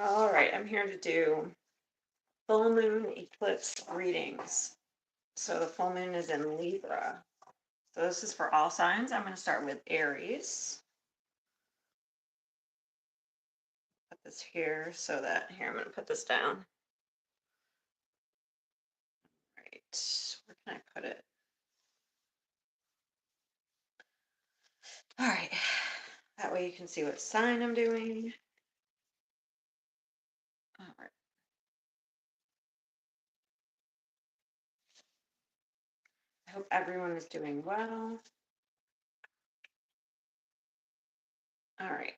All right, I'm here to do full moon eclipse readings. So the full moon is in Libra. So this is for all signs. I'm going to start with Aries. Put this here so that, here, I'm going to put this down. Right, where can I put it? All right, that way you can see what sign I'm doing. All right. I hope everyone is doing well. All right.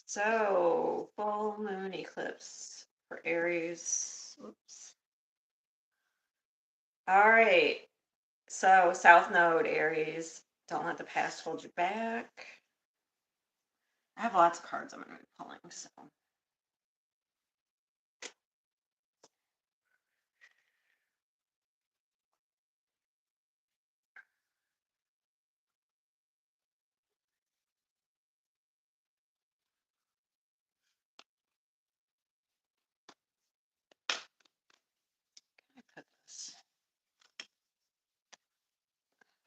So, full moon eclipse for Aries. Oops. All right. So, South Node, Aries. Don't let the past hold you back. I have lots of cards I'm going to be pulling, so. I put this.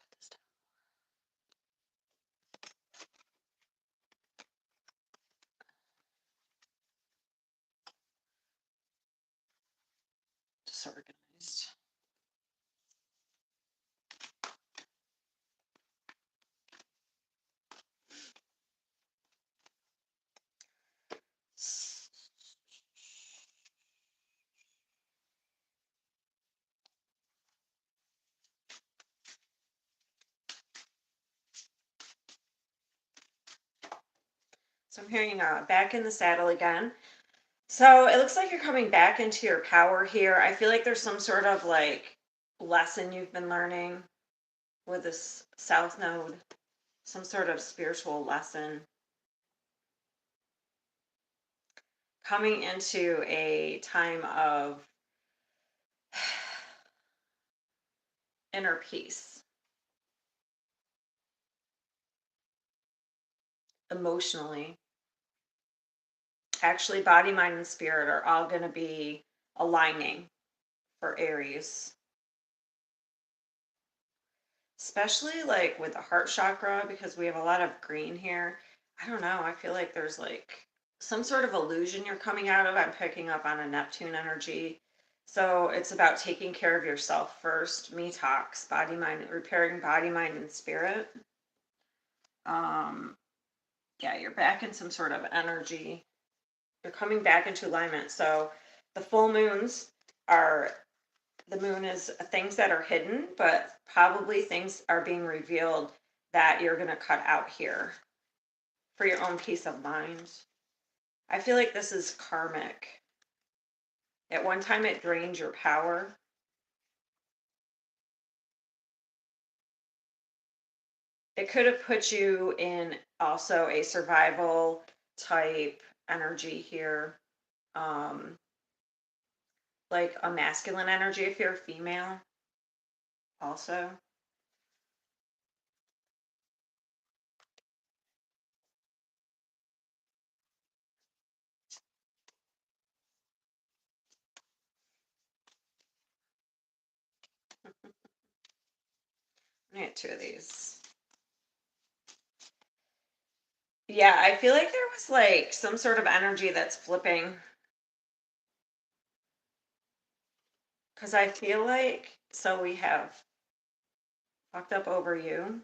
Put this down. Disorganized. So I'm hearing back in the saddle again. So it looks like you're coming back into your power here. I feel like there's some sort of like lesson you've been learning with this South Node, some sort of spiritual lesson. Coming into a time of inner peace. Emotionally. Actually, body, mind, and spirit are all going to be aligning for Aries. Especially like with the heart chakra, because we have a lot of green here. I don't know. I feel like there's like some sort of illusion you're coming out of. I'm picking up on a Neptune energy. So it's about taking care of yourself first. Detox, body, mind, repairing body, mind, and spirit. Yeah, you're back in some sort of energy. You're coming back into alignment. So the full moons are, the moon is things that are hidden, but probably things are being revealed that you're going to cut out here for your own peace of mind. I feel like this is karmic. At one time, it drained your power. It could have put you in also a survival type energy here. Like a masculine energy if you're a female also. I get two of these. Yeah, I feel like there was like some sort of energy that's flipping. Because I feel like, so we have fucked up over you.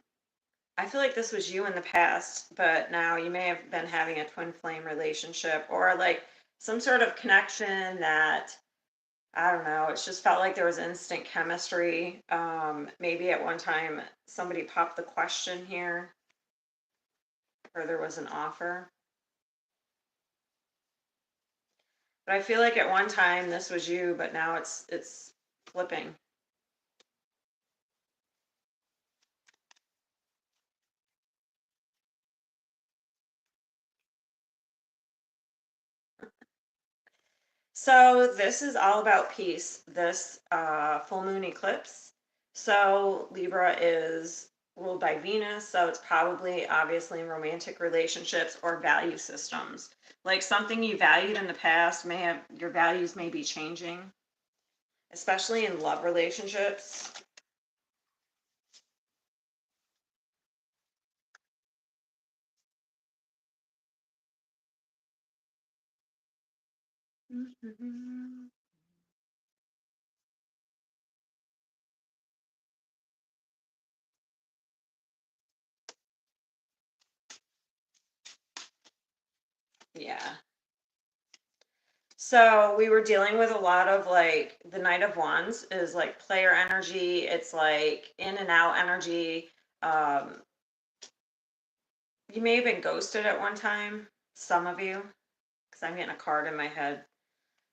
I feel like this was you in the past, but now you may have been having a twin flame relationship or like some sort of connection that, I don't know, it's just felt like there was instant chemistry. Maybe at one time somebody popped the question here or there was an offer. But I feel like at one time this was you, but now it's flipping. So this is all about peace, this full moon eclipse. So Libra is ruled by Venus, so it's probably obviously in romantic relationships or value systems. Like something you valued in the past may have, your values may be changing, especially in love relationships. Yeah. So we were dealing with a lot of like the Knight of Wands is like player energy. It's like in and out energy. Um, you may have been ghosted at one time, some of you, because I'm getting a card in my head.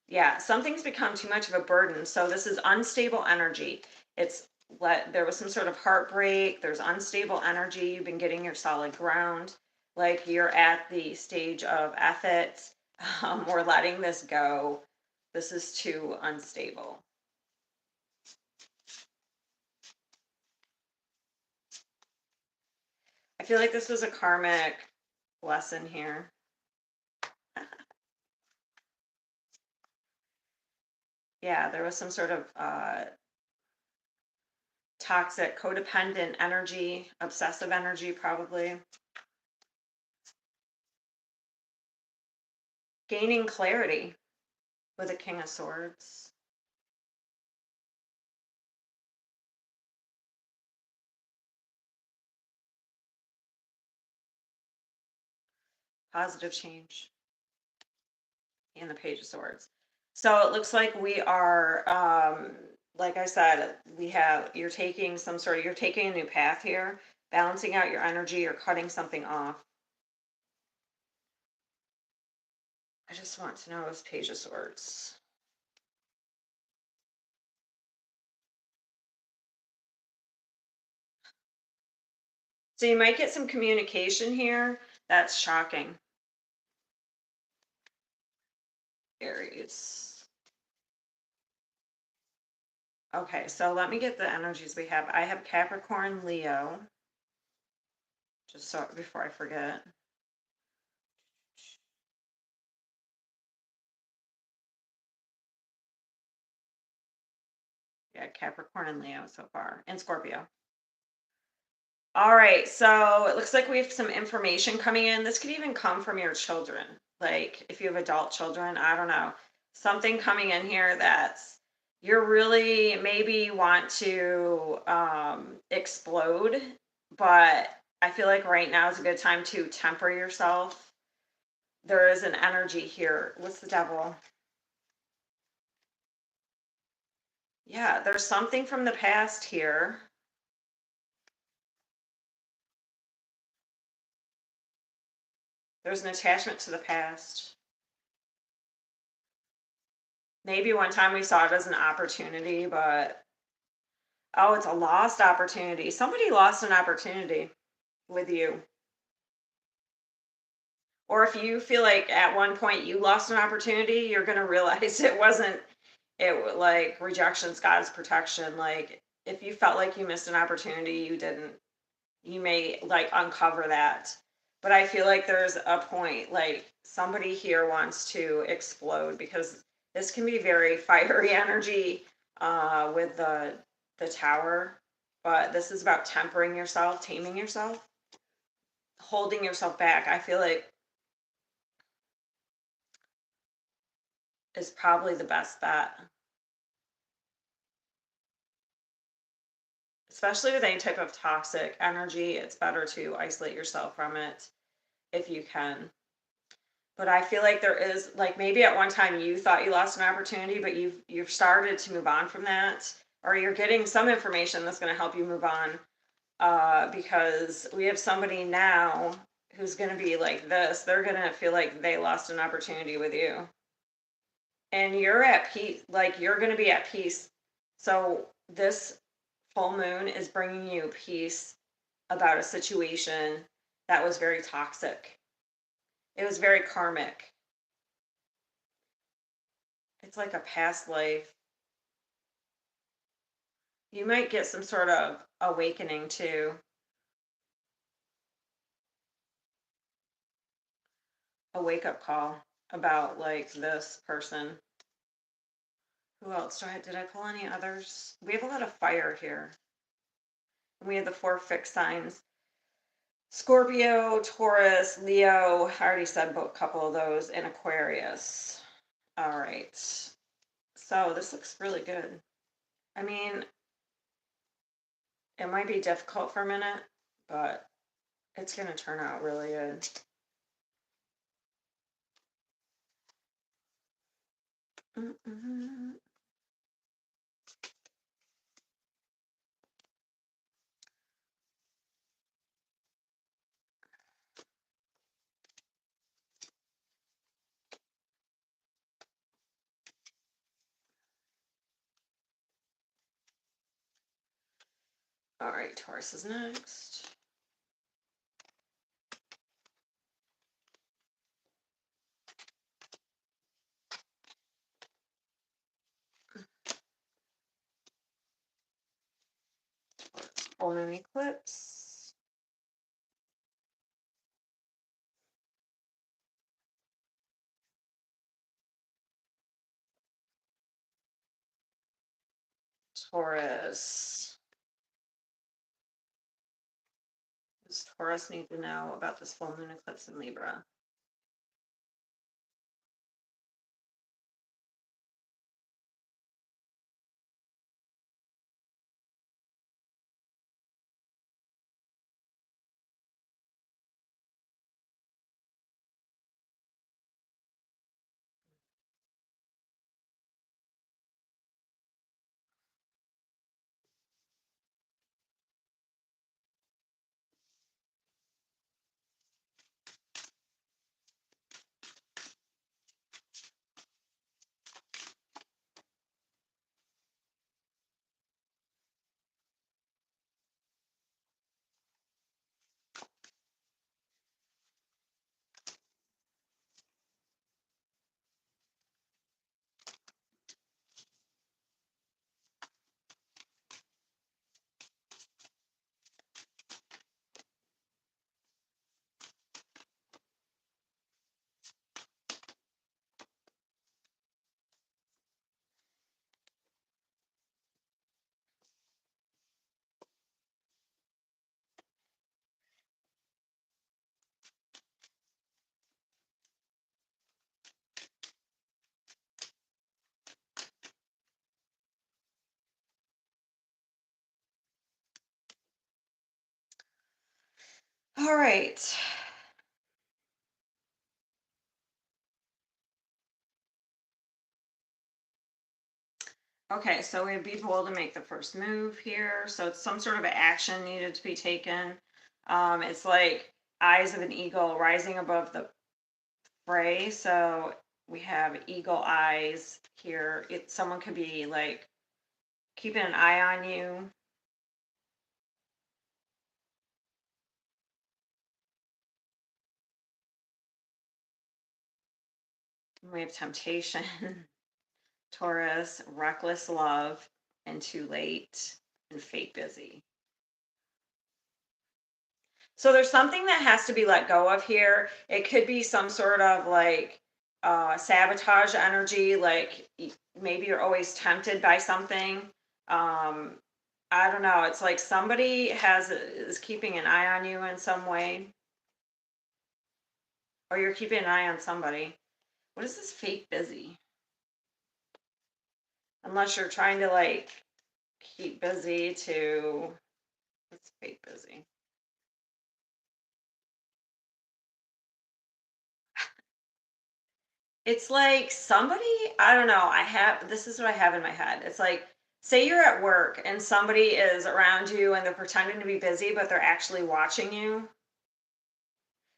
Yeah, something's become too much of a burden. So this is unstable energy. It's there was some sort of heartbreak. There's unstable energy. You've been getting your solid ground. Like you're at the stage of effort. We're letting this go. This is too unstable. I feel like this was a karmic lesson here. Yeah, there was some sort of toxic, codependent energy, obsessive energy, probably. Gaining clarity with a King of Swords. Positive change. And the Page of Swords. So it looks like we are, like I said, you're taking you're taking a new path here, balancing out your energy or cutting something off. I just want to know this Page of Swords. So you might get some communication here that's shocking. Aries. Okay, so let me get the energies we have. I have Capricorn, Leo. Just so before I forget. Yeah, Capricorn and Leo so far, and Scorpio. All right, so it looks like we have some information coming in. This could even come from your children. Like if you have adult children, I don't know. Something coming in here that's you're really maybe want to explode, but I feel like right now is a good time to temper yourself. There is an energy here. What's the devil? Yeah, there's something from the past here. There's an attachment to the past. Maybe one time we saw it as an opportunity, but oh, it's a lost opportunity. Somebody lost an opportunity with you. Or if you feel like at one point you lost an opportunity, you're going to realize it wasn't like rejection's God's protection. Like if you felt like you missed an opportunity, you didn't. You may like uncover that. But I feel like there's a point like somebody here wants to explode because this can be very fiery energy with the tower, but this is about tempering yourself, taming yourself, holding yourself back. I feel like is probably the best bet, especially with any type of toxic energy. It's better to isolate yourself from it if you can. But I feel like there is like maybe at one time you thought you lost an opportunity, but you've started to move on from that, or you're getting some information that's going to help you move on. Because we have somebody now who's going to be like this. They're going to feel like they lost an opportunity with you, and you're at peace. Like you're going to be at peace. So this full moon is bringing you peace about a situation that was very toxic. It was very karmic. It's like a past life. You might get some sort of awakening too. a wake-up call about like this person. Who else did I pull any others? We have a lot of fire here. We have the 4 fixed signs. Scorpio, Taurus, Leo. I already said a couple of those, and Aquarius. All right. So this looks really good. I mean, it might be difficult for a minute, but it's going to turn out really good. All right, Taurus is next. Moon Eclipse. Taurus. Does Taurus need to know about this full moon eclipse in Libra? All right. Okay, so we'd be bold to make the first move here. So it's some sort of action needed to be taken. It's like eyes of an eagle rising above the fray. So we have eagle eyes here. Someone could be like keeping an eye on you. We have temptation, Taurus, reckless love, and too late, and fate busy. So there's something that has to be let go of here. It could be some sort of like sabotage energy, like maybe you're always tempted by something. I don't know. It's like somebody is keeping an eye on you in some way, or you're keeping an eye on somebody. What is this fate busy? Unless you're trying to like keep busy to, it's fate busy. It's like somebody, I don't know, this is what I have in my head. It's like, say you're at work and somebody is around you and they're pretending to be busy, but they're actually watching you,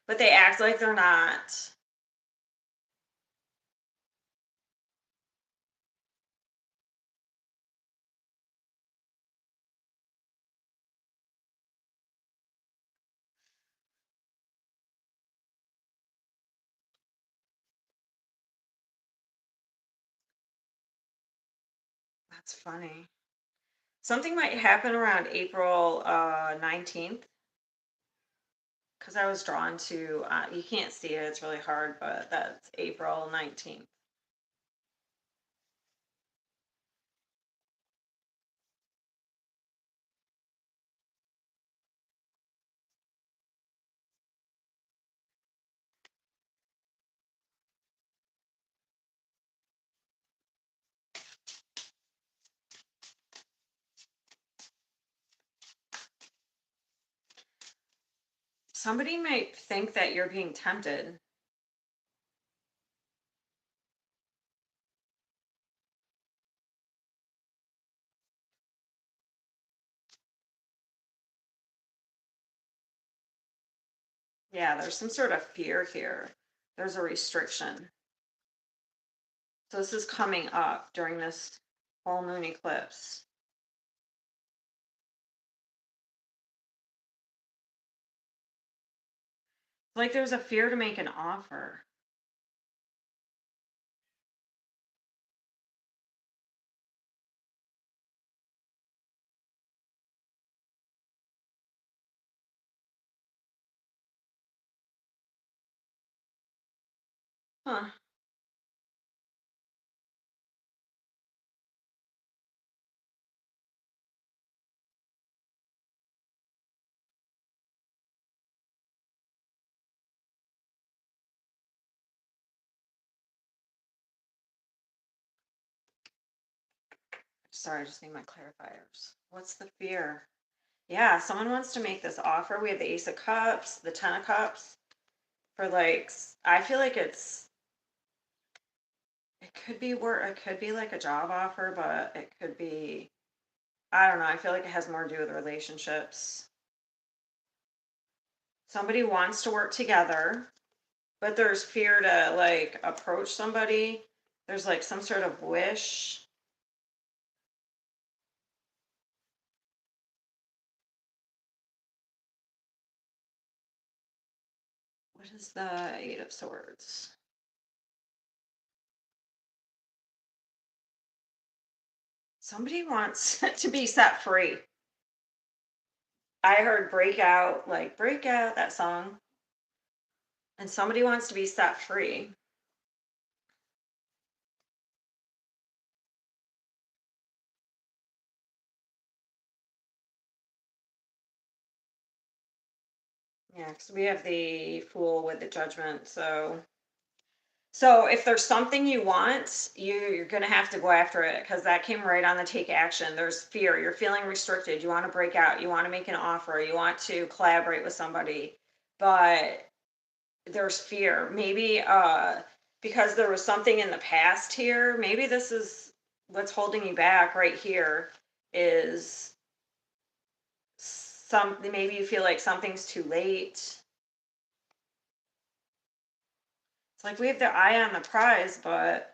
but they act like they're not. That's funny. Something might happen around April 19th. because I was drawn to, you can't see it, it's really hard, but that's April 19th. Somebody might think that you're being tempted. Yeah, there's some sort of fear here. There's a restriction. So this is coming up during this full moon eclipse. Like there's a fear to make an offer. Huh. Sorry, I just need my clarifiers. What's the fear? Yeah, someone wants to make this offer. We have the Ace of Cups, the Ten of Cups. For like, I feel like it could be work, it could be like a job offer, but it could be, I don't know. I feel like it has more to do with relationships. Somebody wants to work together, but there's fear to like approach somebody. There's like some sort of wish. What is the Eight of Swords? Somebody wants to be set free. I heard breakout, like breakout, that song. And somebody wants to be set free. Yeah, because we have the Fool with the Judgment. So if there's something you want, you're gonna have to go after it because that came right on the take action. There's fear. You're feeling restricted. You want to break out. You want to make an offer. You want to collaborate with somebody, but there's fear. Maybe because there was something in the past here. Maybe this is what's holding you back right here. Is some maybe you feel like something's too late. It's like we have their eye on the prize, but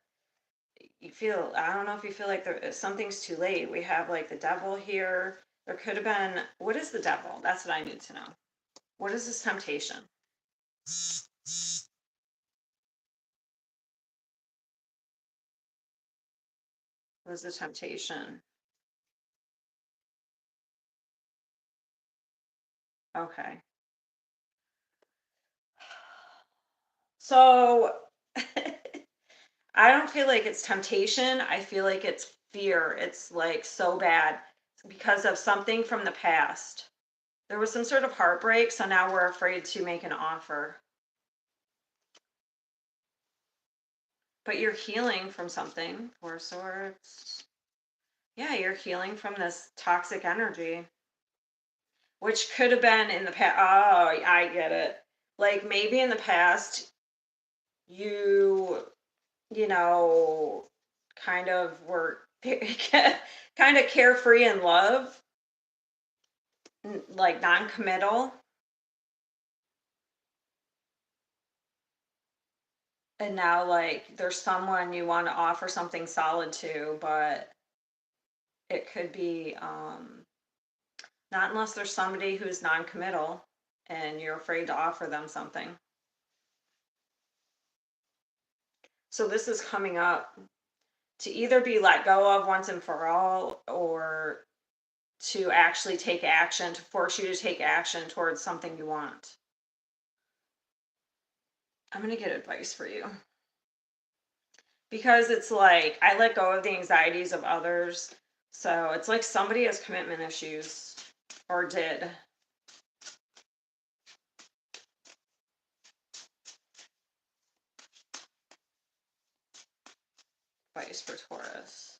you feel, I don't know if you feel like something's too late. We have like the devil here. There could have been, what is the devil? That's what I need to know. What is this temptation? What is the temptation? Okay. So I don't feel like it's temptation. I feel like it's fear. It's like so bad because of something from the past. There was some sort of heartbreak, so now we're afraid to make an offer. But you're healing from something. Four of Swords. Yeah, you're healing from this toxic energy, which could have been in the past. Oh, I get it. Like maybe in the past, you, you know, kind of were kind of carefree in love, like non-committal. And now, like, there's someone you want to offer something solid to, but it could be not unless there's somebody who's non-committal and you're afraid to offer them something. So this is coming up to either be let go of once and for all or to actually take action, to force you to take action towards something you want. I'm going to get advice for you. Because it's like I let go of the anxieties of others. So it's like somebody has commitment issues or did. Advice for Taurus.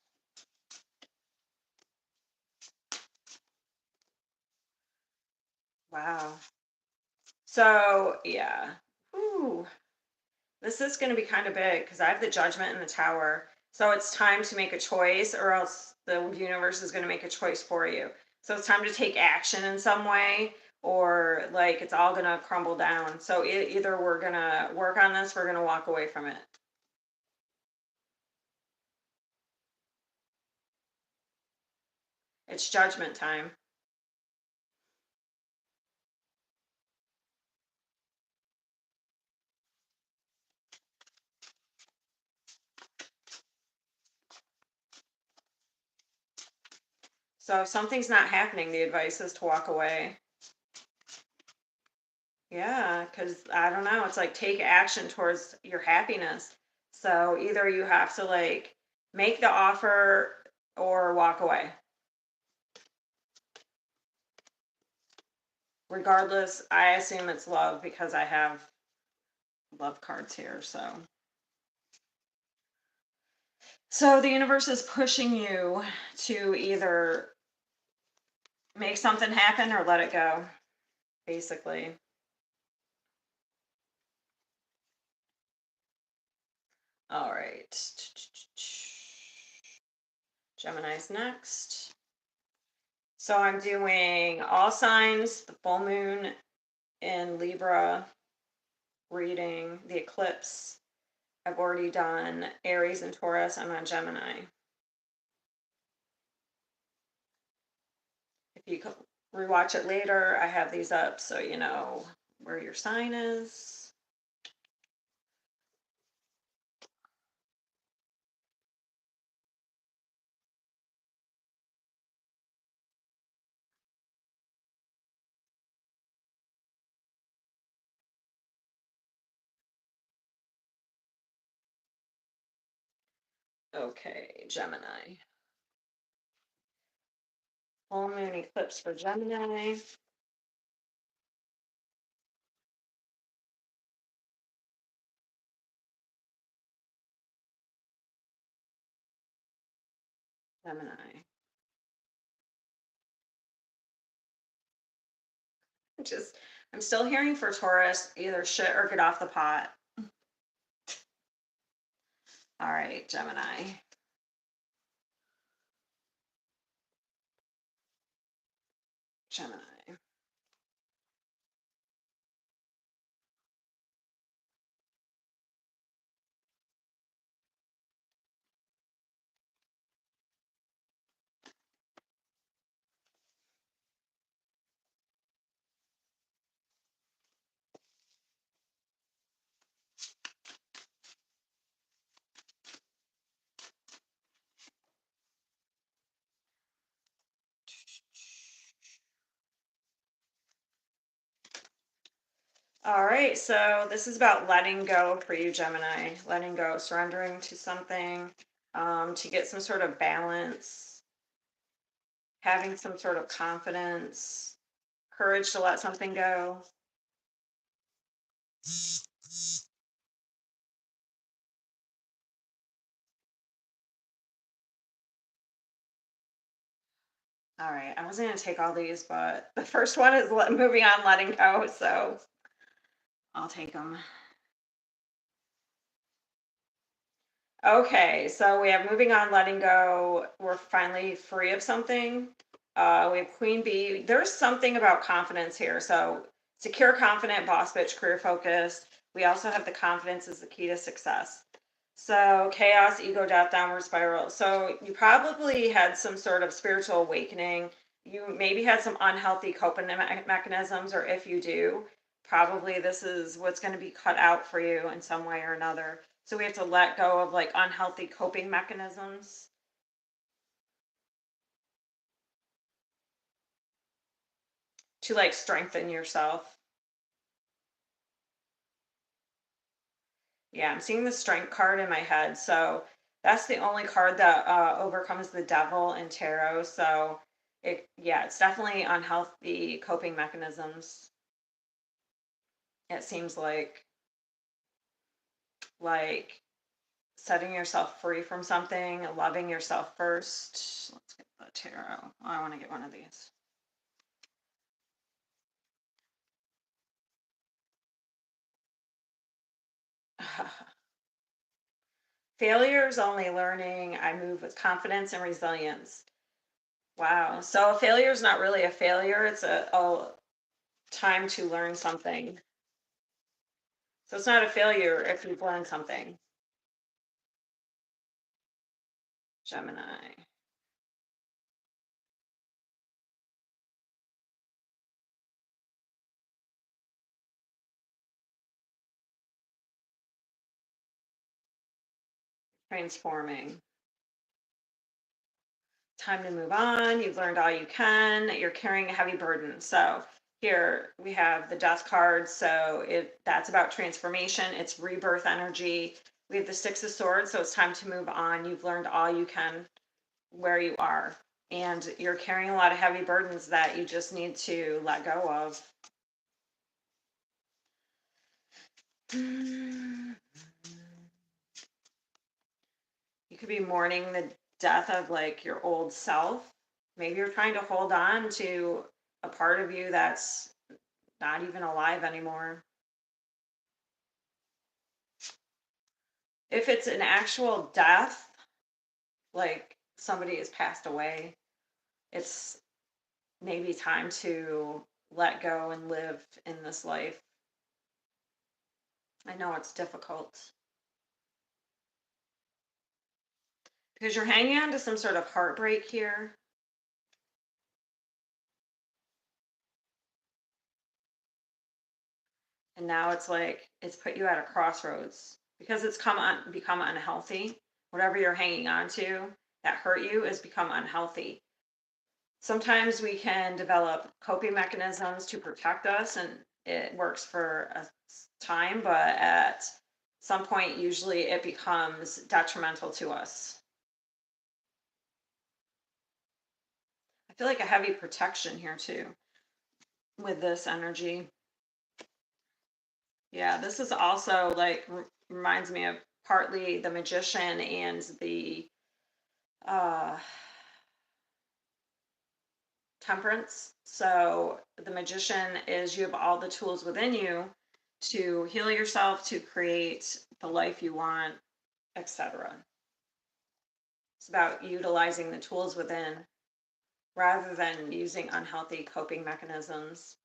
Wow. So, yeah. Ooh. This is going to be kind of big because I have the Judgment and the Tower. So it's time to make a choice, or else the universe is going to make a choice for you. So it's time to take action in some way, or like it's all going to crumble down. So either we're going to work on this, we're going to walk away from it. It's judgment time. So if something's not happening, the advice is to walk away. Yeah, because I don't know, it's like take action towards your happiness. So either you have to like make the offer or walk away. Regardless, I assume it's love because I have love cards here. So the universe is pushing you to either make something happen or let it go, basically. All right. Gemini's next. So I'm doing all signs, the full moon in Libra reading, the eclipse. I've already done Aries and Taurus. I'm on Gemini. If you rewatch it later, I have these up so you know where your sign is. Okay, Gemini. Full moon eclipse for Gemini. Gemini. I'm still hearing for Taurus, either shit or get off the pot. All right, Gemini. Gemini. All right, so this is about letting go for you, Gemini. Letting go, surrendering to something, to get some sort of balance, having some sort of confidence, courage to let something go. All right, I wasn't going to take all these, but the first one is moving on, letting go, so I'll take them. Okay, so we have moving on, letting go. We're finally free of something. We have Queen Bee. There's something about confidence here. So secure, confident, boss bitch, career focused. We also have the confidence is the key to success. So chaos, ego, death, downward spiral. So you probably had some sort of spiritual awakening. You maybe had some unhealthy coping mechanisms, or if you do, probably this is what's going to be cut out for you in some way or another. So we have to let go of like unhealthy coping mechanisms to like strengthen yourself. Yeah, I'm seeing the strength card in my head. So that's the only card that overcomes the devil in tarot. So yeah, it's definitely unhealthy coping mechanisms. It seems like setting yourself free from something, loving yourself first. Let's get the tarot. Oh, I want to get one of these. Failure is only learning. I move with confidence and resilience. Wow. So a failure is not really a failure. It's a time to learn something. So it's not a failure if you've learned something. Gemini. Transforming. Time to move on. You've learned all you can. You're carrying a heavy burden. So here we have the death card. So that's about transformation. It's rebirth energy. We have the Six of Swords. So it's time to move on. You've learned all you can where you are. And you're carrying a lot of heavy burdens that you just need to let go of. You could be mourning the death of like your old self. Maybe you're trying to hold on to a part of you that's not even alive anymore. If it's an actual death, like somebody has passed away, it's maybe time to let go and live in this life. I know it's difficult because you're hanging on to some sort of heartbreak here. And now it's like it's put you at a crossroads because it's become unhealthy. Whatever you're hanging on to that hurt you has become unhealthy. Sometimes we can develop coping mechanisms to protect us, and it works for a time, but at some point, usually it becomes detrimental to us. I feel like a heavy protection here too with this energy. Yeah, this is also like reminds me of partly the magician and the uh, temperance. So the magician is you have all the tools within you to heal yourself, to create the life you want, etc. It's about utilizing the tools within rather than using unhealthy coping mechanisms.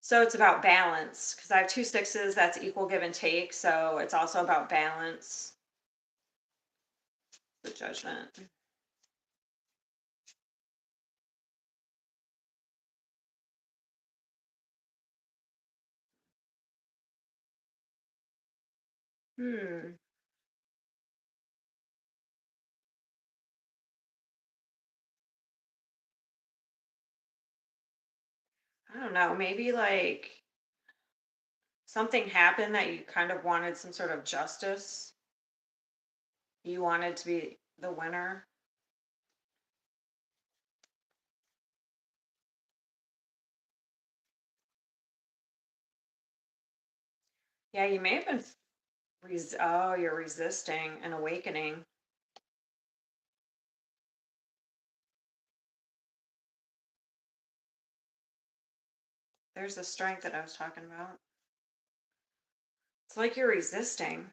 So it's about balance because I have two sixes, that's equal give and take. So it's also about balance, the judgment. Hmm. I don't know. Maybe like something happened that you kind of wanted some sort of justice. You wanted to be the winner. Yeah, you may have been. Oh, you're resisting and awakening. There's the strength that I was talking about. It's like you're resisting.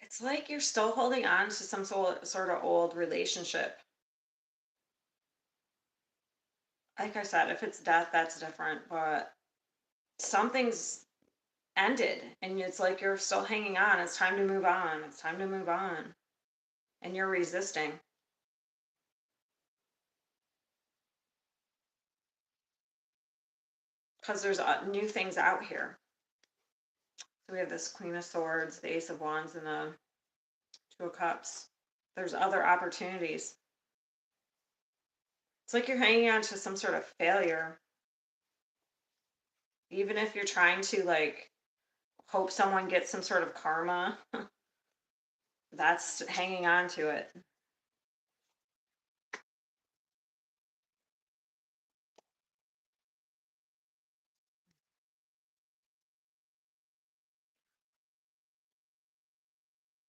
It's like you're still holding on to some sort of old relationship. Like I said, if it's death, that's different, but something's ended, and it's like you're still hanging on. It's time to move on. It's time to move on. And you're resisting because there's new things out here. So we have this Queen of Swords, the Ace of Wands, and the Two of Cups. There's other opportunities. It's like you're hanging on to some sort of failure. Even if you're trying to like hope someone gets some sort of karma, that's hanging on to it.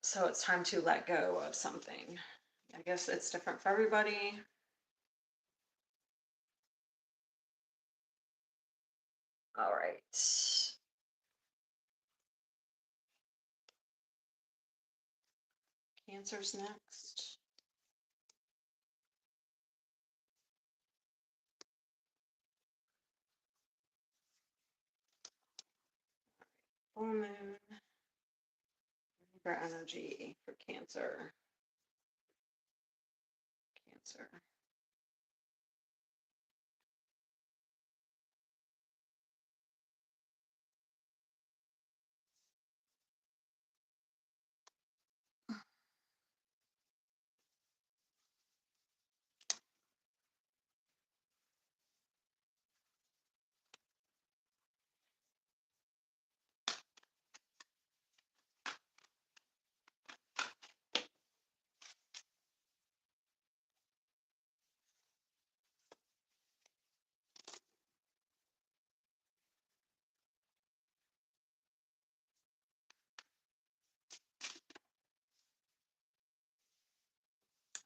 So it's time to let go of something. I guess it's different for everybody. All right. Cancer's next. Full moon. Libra energy for Cancer. Cancer.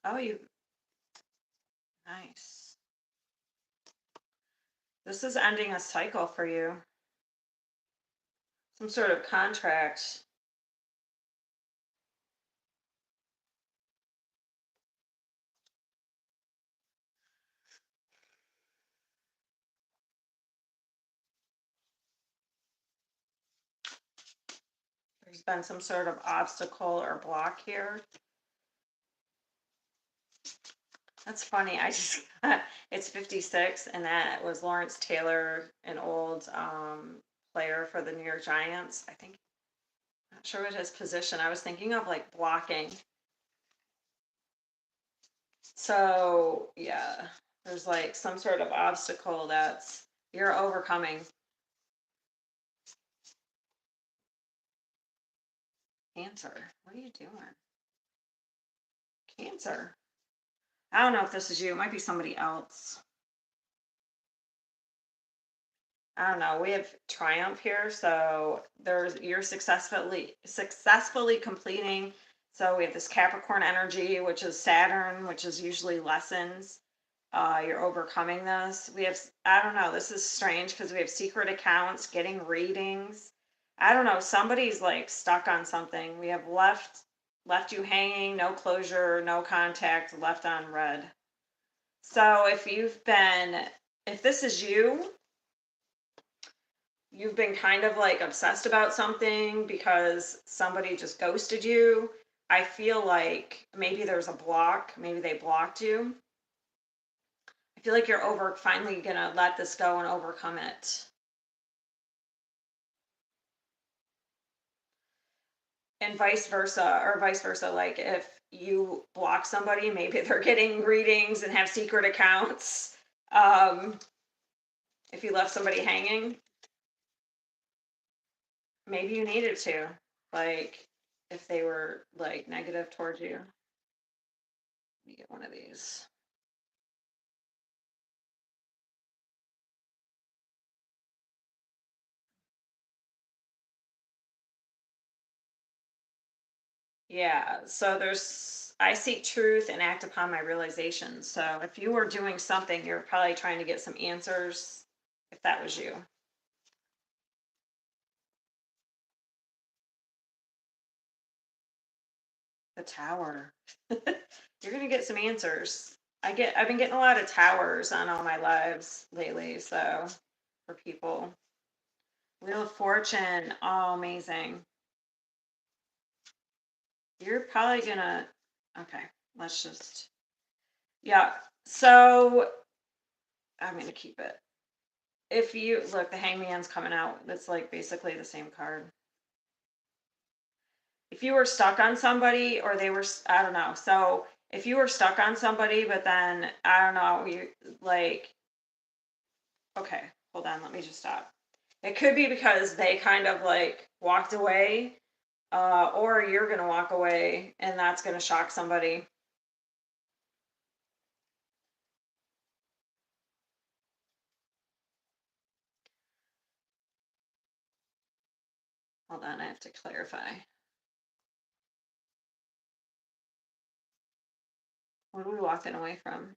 Oh, you nice. This is ending a cycle for you. Some sort of contract. There's been some sort of obstacle or block here. That's funny. I just it's 56, and that was Lawrence Taylor, an old player for the New York Giants. I think, not sure what his position. I was thinking of like blocking. So yeah, there's like some sort of obstacle that's you're overcoming. Cancer. What are you doing? Cancer. I don't know if this is you. It might be somebody else. I don't know. We have triumph here, so there's you're successfully completing. So we have this Capricorn energy, which is Saturn, which is usually lessons. You're overcoming this. We have I don't know. This is strange because we have secret accounts, getting readings. I don't know. Somebody's like stuck on something. We have left you hanging, no closure, no contact, left on red. So if this is you've been kind of like obsessed about something because somebody just ghosted you. I feel like maybe there's a block, maybe they blocked you. I feel like you're finally gonna let this go and overcome it. And vice versa. Like if you block somebody, maybe they're getting readings and have secret accounts. If you left somebody hanging, maybe you needed to. Like if they were like negative towards you. Let me get one of these. Yeah, so I seek truth and act upon my realizations. So if you were doing something, you're probably trying to get some answers if that was you. The tower. You're gonna get some answers. I've been getting a lot of towers on all my lives lately, so for people. Wheel of Fortune. Oh, amazing. You're probably gonna, okay, let's just, yeah. So I'm gonna keep it. If you look, the Hangman's coming out. That's like basically the same card. If you were stuck on somebody or they were, I don't know. So if you were stuck on somebody, but then I don't know, you like, okay, hold on, let me just stop. It could be because they kind of like walked away, or you're gonna walk away and that's gonna shock somebody. Hold on, I have to clarify. What are we walking away from?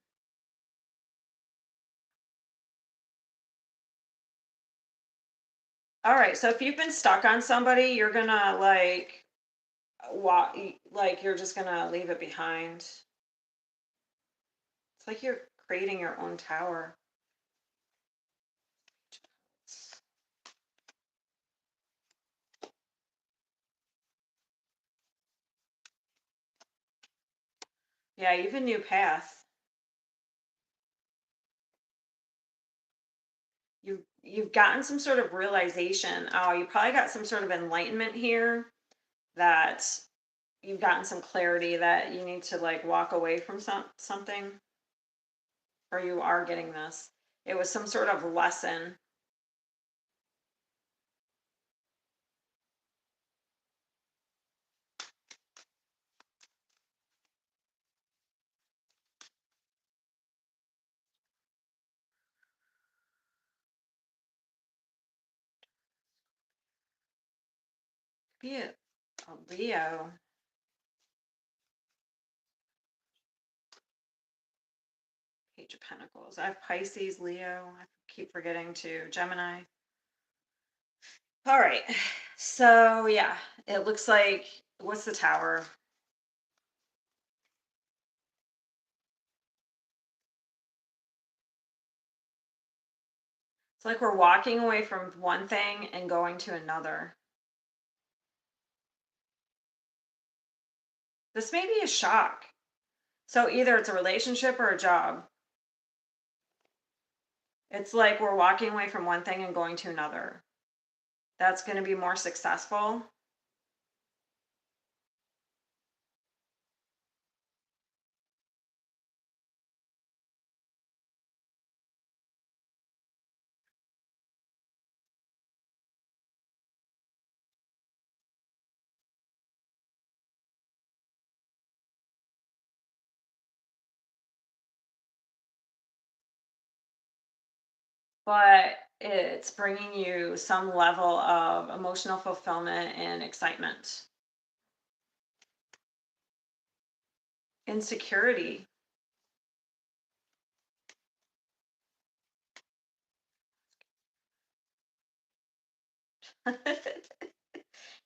All right, so if you've been stuck on somebody, you're gonna like walk, like you're just gonna leave it behind. It's like you're creating your own tower. Yeah, you have a new path. You've gotten some sort of realization. Oh, you probably got some sort of enlightenment here, that you've gotten some clarity that you need to like walk away from something, or you are getting this. It was some sort of lesson. Be a Leo. Page of Pentacles. I have Pisces, Leo. I keep forgetting to Gemini. All right. So yeah, it looks like, what's the tower? It's like we're walking away from one thing and going to another. This may be a shock. So either it's a relationship or a job. It's like we're walking away from one thing and going to another. That's going to be more successful. But it's bringing you some level of emotional fulfillment and excitement. Insecurity.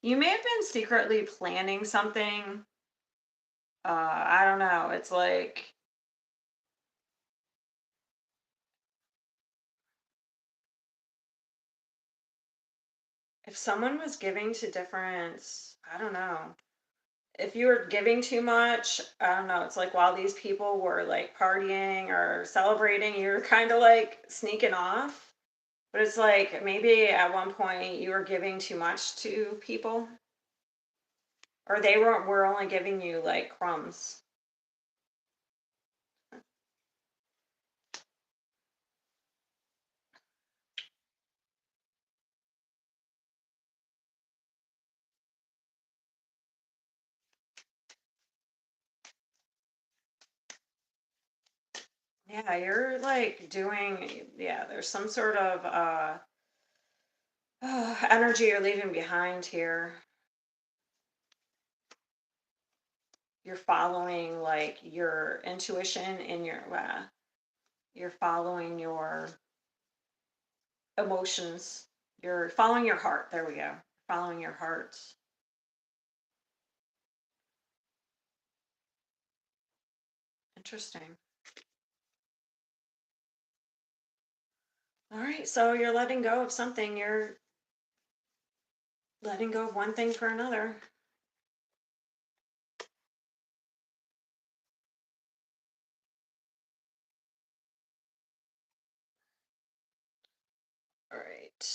You may have been secretly planning something. I don't know. It's like, if someone was giving to different, I don't know. If you were giving too much, I don't know. It's like while these people were like partying or celebrating, you're kind of like sneaking off. But it's like maybe at one point you were giving too much to people, or they were only giving you like crumbs. Yeah, you're like doing, yeah, there's some sort of energy you're leaving behind here. You're following like your intuition and you're following your emotions. You're following your heart. There we go. Following your heart. Interesting. All right, so you're letting go of something. letting go of one thing for another. All right.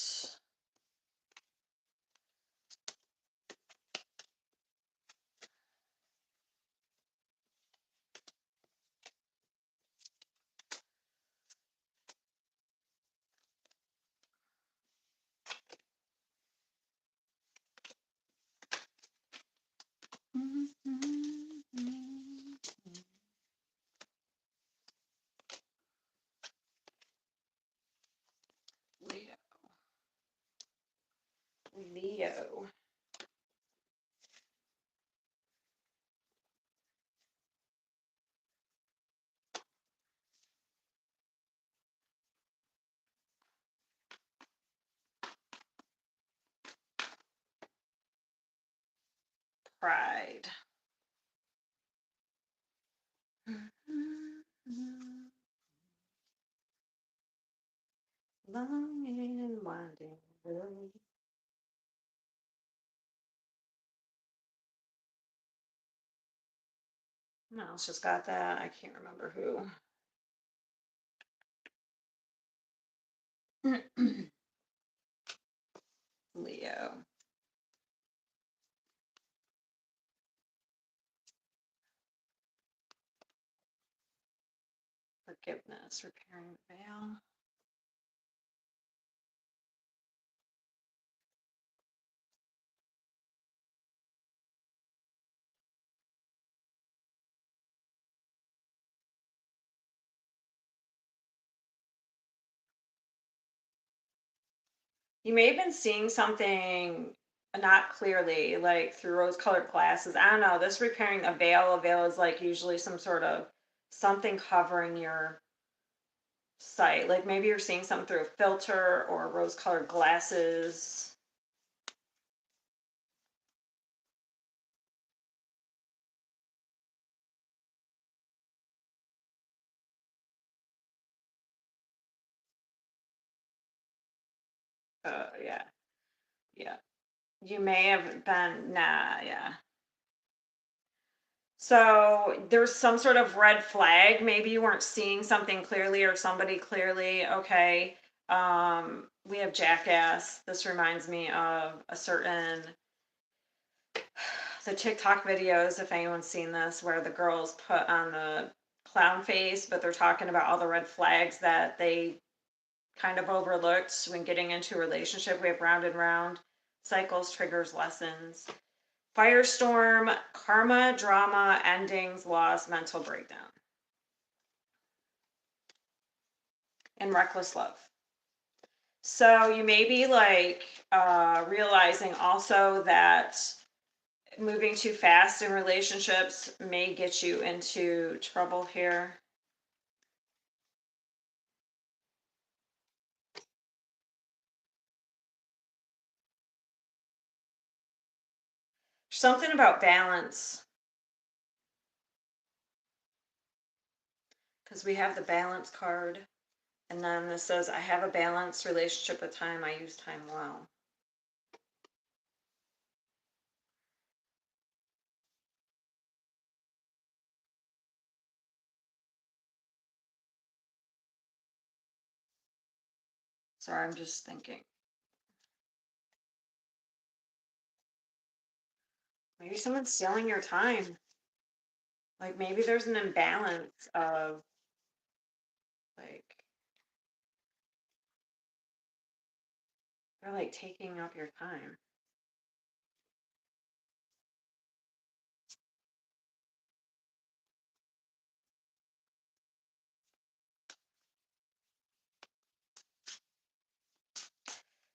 Leo. Leo. Pride. Long and winding road. No, it's just got that. I can't remember who. Leo. Forgiveness, repairing the veil. You may have been seeing something not clearly, like through rose-colored glasses. I don't know. This repairing a veil is like usually some sort of something covering your sight. Like maybe you're seeing something through a filter or rose-colored glasses. Yeah, yeah. You may have been, nah, yeah. So there's some sort of red flag. Maybe you weren't seeing something clearly or somebody clearly. Okay. We have Jackass. This reminds me of a certain the TikTok videos, if anyone's seen this, where the girls put on the clown face, but they're talking about all the red flags that they kind of overlooked when getting into a relationship. We have round and round cycles, triggers, lessons. Firestorm, karma, drama, endings, loss, mental breakdown, and reckless love. So you may be like realizing also that moving too fast in relationships may get you into trouble here. Something about balance, because we have the balance card. And then this says, I have a balanced relationship with time. I use time well. Sorry, I'm just thinking. Maybe someone's stealing your time. Like maybe there's an imbalance of like they're like taking up your time.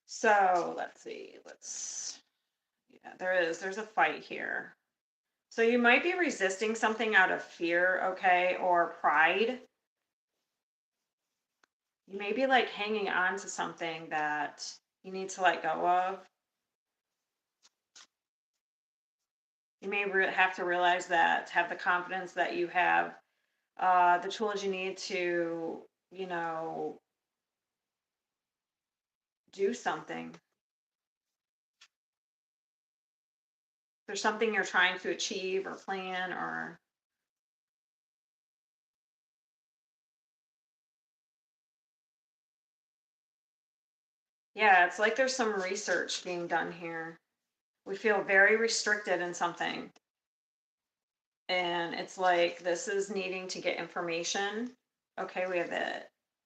So let's see. Yeah, there's a fight here. So you might be resisting something out of fear, okay, or pride. You may be like hanging on to something that you need to let go of. You may have to realize that, have the confidence that you have the tools you need to, you know, do something. There's something you're trying to achieve or plan or yeah, it's like there's some research being done here. We feel very restricted in something. And it's like this is needing to get information. Okay, we have the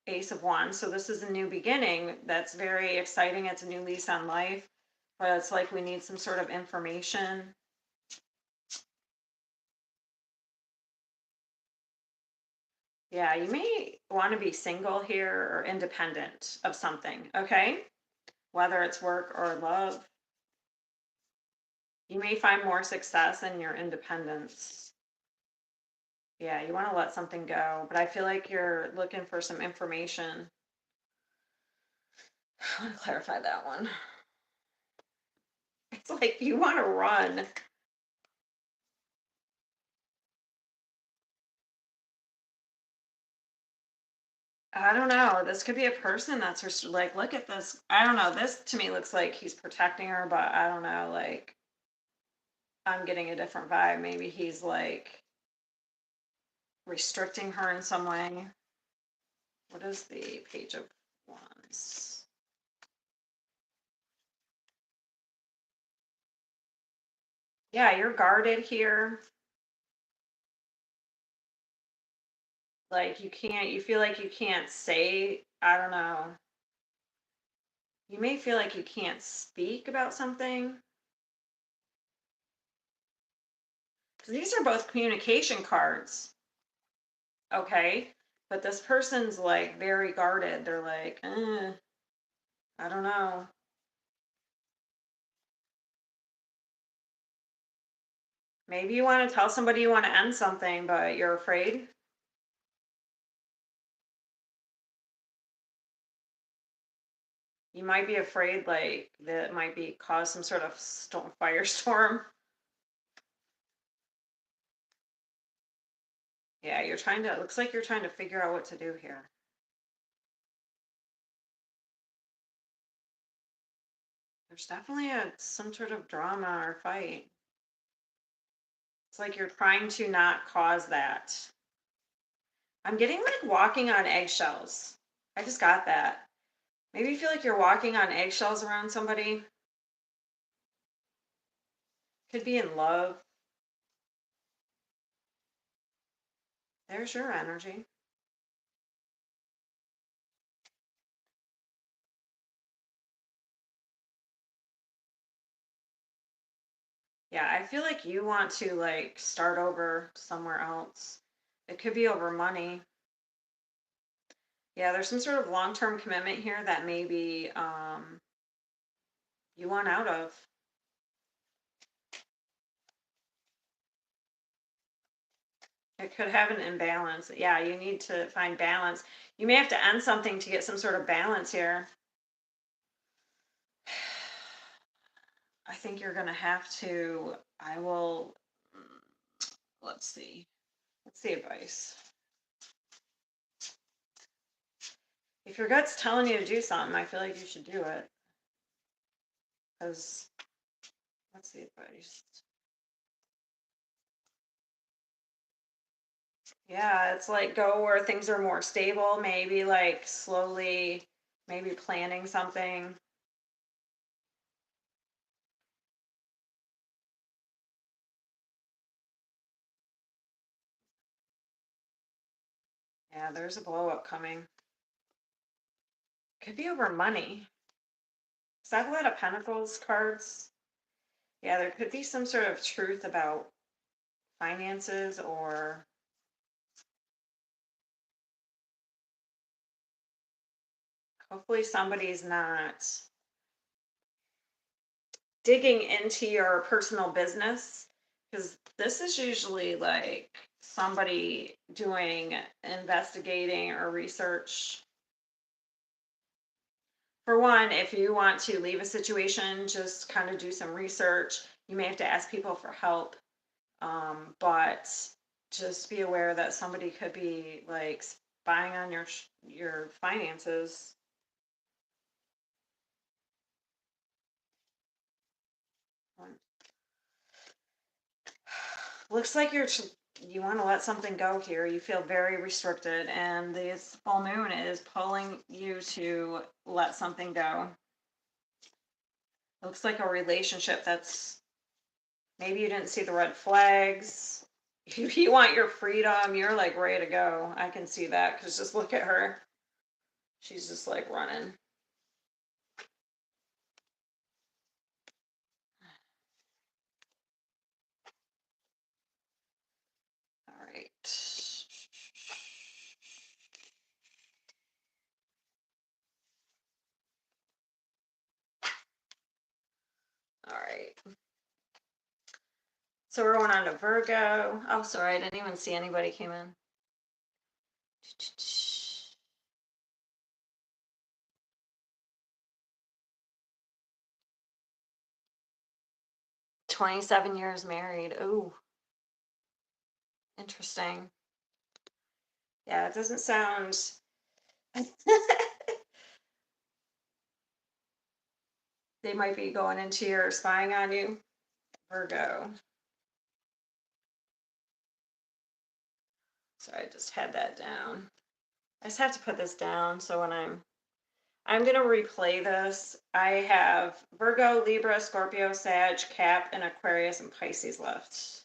Ace of Wands. So this is a new beginning. That's very exciting. It's a new lease on life. But it's like we need some sort of information. Yeah, you may want to be single here or independent of something, okay? Whether it's work or love. You may find more success in your independence. Yeah, you want to let something go, but I feel like you're looking for some information. I want to clarify that one. It's like you want to run. I don't know. This could be a person that's just like, look at this. I don't know. This to me looks like he's protecting her, but I don't know. Like, I'm getting a different vibe. Maybe he's like restricting her in some way. What is the Page of Wands? Yeah, you're guarded here. Like, you feel like you can't say, I don't know. You may feel like you can't speak about something. Because these are both communication cards. Okay. But this person's like very guarded. They're like, I don't know. Maybe you want to tell somebody you want to end something, but you're afraid. You might be afraid, like, that might be cause some sort of firestorm. Yeah, it looks like you're trying to figure out what to do here. There's definitely some sort of drama or fight. It's like you're trying to not cause that. I'm getting like walking on eggshells. I just got that. Maybe you feel like you're walking on eggshells around somebody. Could be in love. There's your energy. Yeah, I feel like you want to like start over somewhere else. It could be over money. Yeah, there's some sort of long-term commitment here that maybe you want out of. It could have an imbalance. Yeah, you need to find balance. You may have to end something to get some sort of balance here. I think you're going to have to, I will, let's see. Let's see advice. If your gut's telling you to do something, I feel like you should do it. Because, what's the advice? Yeah, it's like go where things are more stable, maybe like slowly, maybe planning something. Yeah, there's a blow up coming. Could be over money. Is that a lot of Pentacles cards? Yeah, there could be some sort of truth about finances or hopefully somebody's not digging into your personal business because this is usually like somebody doing investigating or research. For one, if you want to leave a situation, just kind of do some research. You may have to ask people for help, but just be aware that somebody could be like spying on your finances. Looks like you want to let something go here. You feel very restricted, and this full moon is pulling you to let something go. Looks like a relationship that's maybe you didn't see the red flags. If you want your freedom, you're like ready to go. I can see that because just look at her. She's just like running. All right. All right. So we're going on to Virgo. Oh, sorry, I didn't even see anybody came in. 27 years married. Ooh, interesting. Yeah, it doesn't sound. They might be going into your spying on you. Virgo. Sorry, I just had that down. I just have to put this down so when I'm going to replay this. I have Virgo, Libra, Scorpio, Sag, Cap, and Aquarius and Pisces left.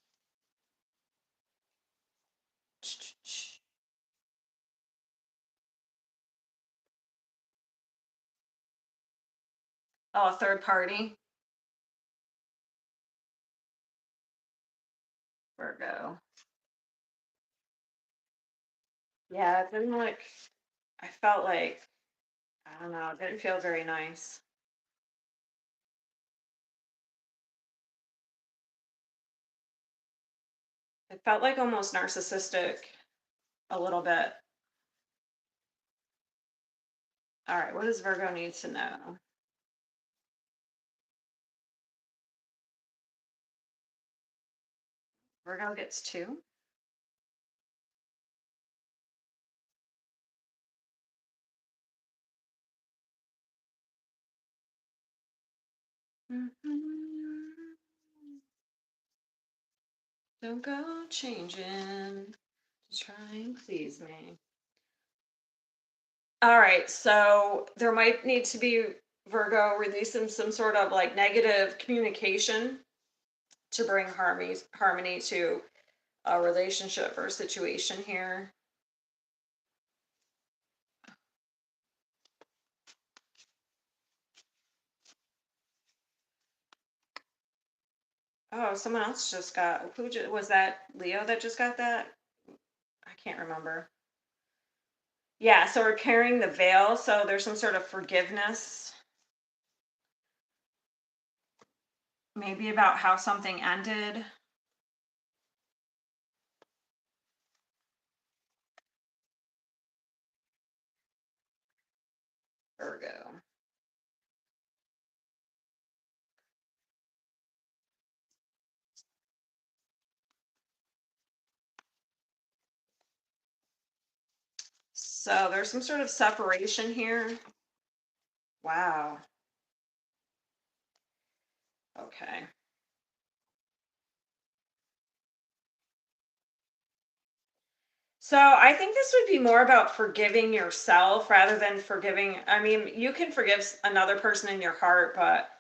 Oh, a third party. Virgo. Yeah, it didn't look, I felt like, I don't know, it didn't feel very nice. It felt like almost narcissistic a little bit. All right, what does Virgo need to know? Virgo gets 2. Don't go changing to try and please me. All right, so there might need to be Virgo releasing some sort of like negative communication to bring harmony to a relationship or situation here. Oh, someone else just got, was that Leo that just got that? I can't remember. Yeah, so we're carrying the veil, so there's some sort of forgiveness. Maybe about how something ended. Virgo. So there's some sort of separation here. Wow. Okay. So I think this would be more about forgiving yourself rather than forgiving. I mean, you can forgive another person in your heart, but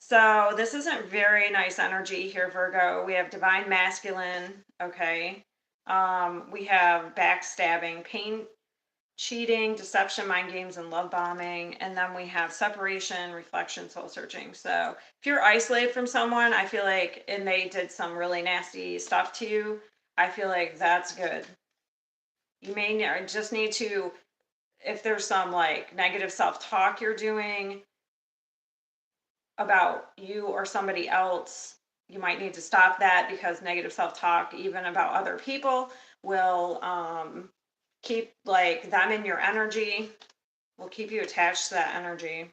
so this isn't very nice energy here, Virgo. We have divine masculine, okay. We have backstabbing, pain, cheating, deception, mind games, and love bombing. And then we have separation, reflection, soul searching. So if you're isolated from someone, I feel like, and they did some really nasty stuff to you, I feel like that's good. You may just need to, if there's some like negative self-talk you're doing about you or somebody else, you might need to stop that because negative self-talk, even about other people, will keep like them in your energy, will keep you attached to that energy.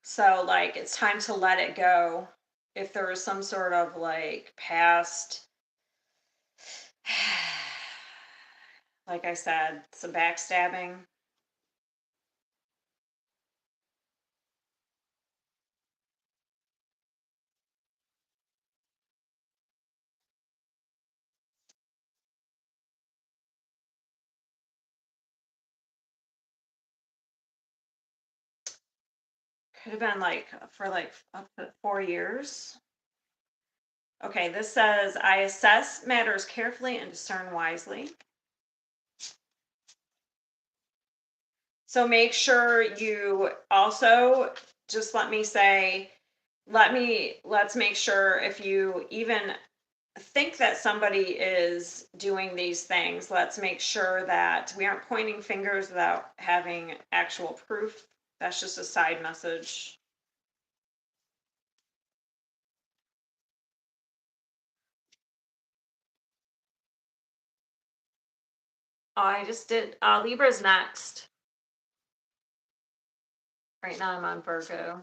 So like it's time to let it go. If there is some sort of like past, like I said, some backstabbing. could have been like for like up to 4 years. Okay, this says, I assess matters carefully and discern wisely. So make sure you also, just let me say, let's make sure if you even think that somebody is doing these things, let's make sure that we aren't pointing fingers without having actual proof. That's just a side message. Oh, I just did Libra's next. Right now I'm on Virgo.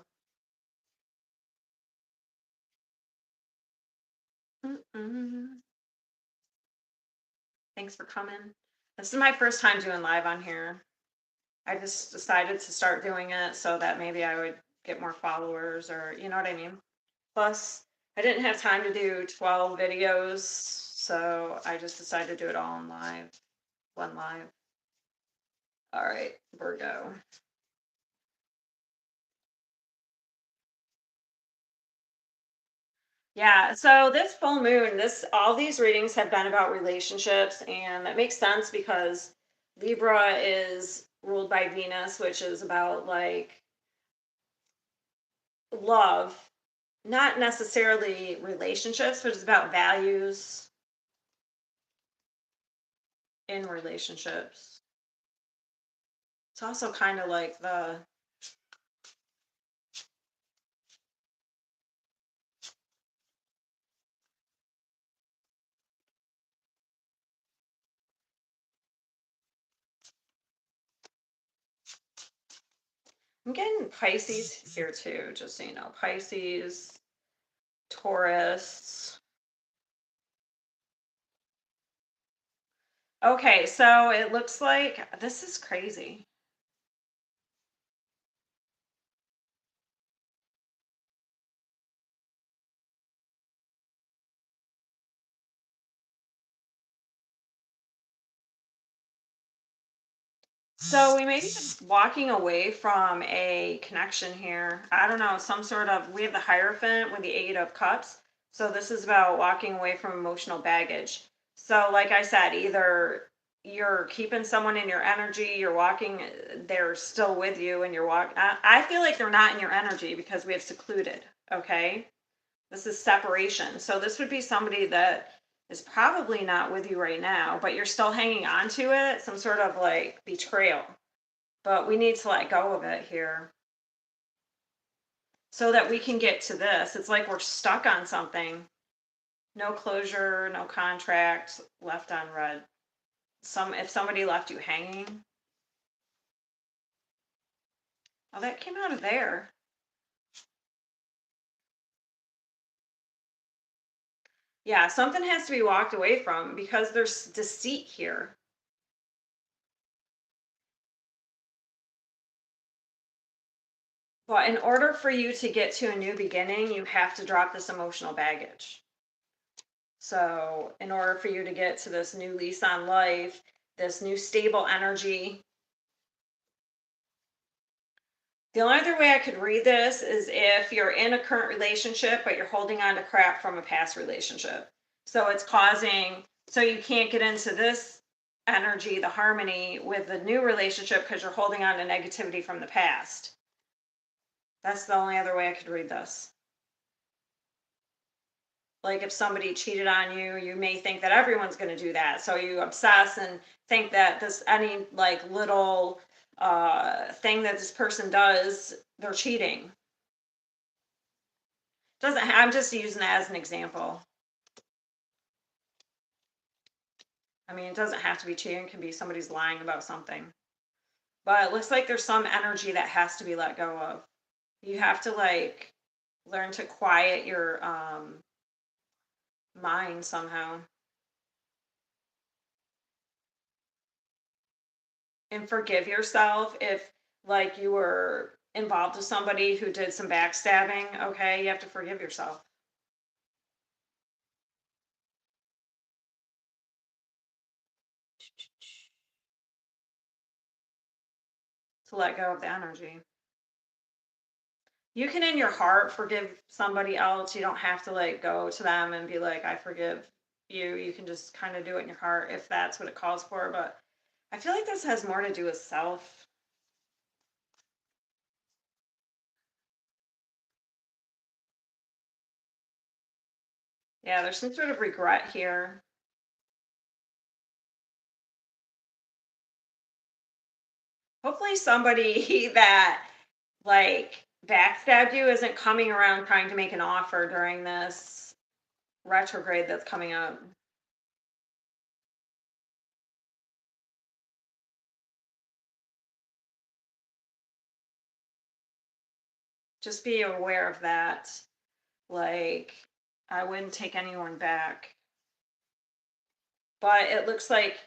Mm-mm. Thanks for coming. This is my first time doing live on here. I just decided to start doing it so that maybe I would get more followers, or you know what I mean? Plus, I didn't have time to do 12 videos, so I just decided to do it all in live, one live. All right, Virgo. Yeah, so this full moon, all these readings have been about relationships, and that makes sense because Libra is ruled by Venus, which is about like love, not necessarily relationships, but it's about values in relationships. It's also kind of like I'm getting Pisces here too, just so you know. Pisces, Taurus. Okay, so it looks like this is crazy. So we may be walking away from a connection here. I don't know, some sort of, we have the Hierophant with the Eight of Cups. So this is about walking away from emotional baggage. So like I said, either you're keeping someone in your energy, you're walking, they're still with you and you're walking. I feel like they're not in your energy because we have secluded, okay? This is separation. So this would be somebody that is probably not with you right now, but you're still hanging on to it, some sort of like betrayal. But we need to let go of it here so that we can get to this. It's like we're stuck on something. No closure, no contract, left on red. If somebody left you hanging. Oh, that came out of there. Yeah, something has to be walked away from because there's deceit here. Well, in order for you to get to a new beginning, you have to drop this emotional baggage. So, in order for you to get to this new lease on life, this new stable energy, the only other way I could read this is if you're in a current relationship, but you're holding on to crap from a past relationship. So, it's causing, so you can't get into this energy, the harmony with the new relationship because you're holding on to negativity from the past. That's the only other way I could read this. Like if somebody cheated on you, you may think that everyone's going to do that. So you obsess and think that this any like little thing that this person does, they're cheating. Doesn't I'm just using that as an example. I mean, it doesn't have to be cheating. It can be somebody's lying about something. But it looks like there's some energy that has to be let go of. You have to like learn to quiet your mind somehow. And forgive yourself if like you were involved with somebody who did some backstabbing. Okay, you have to forgive yourself to let go of the energy. You can in your heart forgive somebody else. You don't have to like go to them and be like, I forgive you. You can just kind of do it in your heart if that's what it calls for. But I feel like this has more to do with self. Yeah, there's some sort of regret here. Hopefully somebody that like backstabbed you isn't coming around trying to make an offer during this retrograde that's coming up. Just be aware of that. Like, I wouldn't take anyone back. But it looks like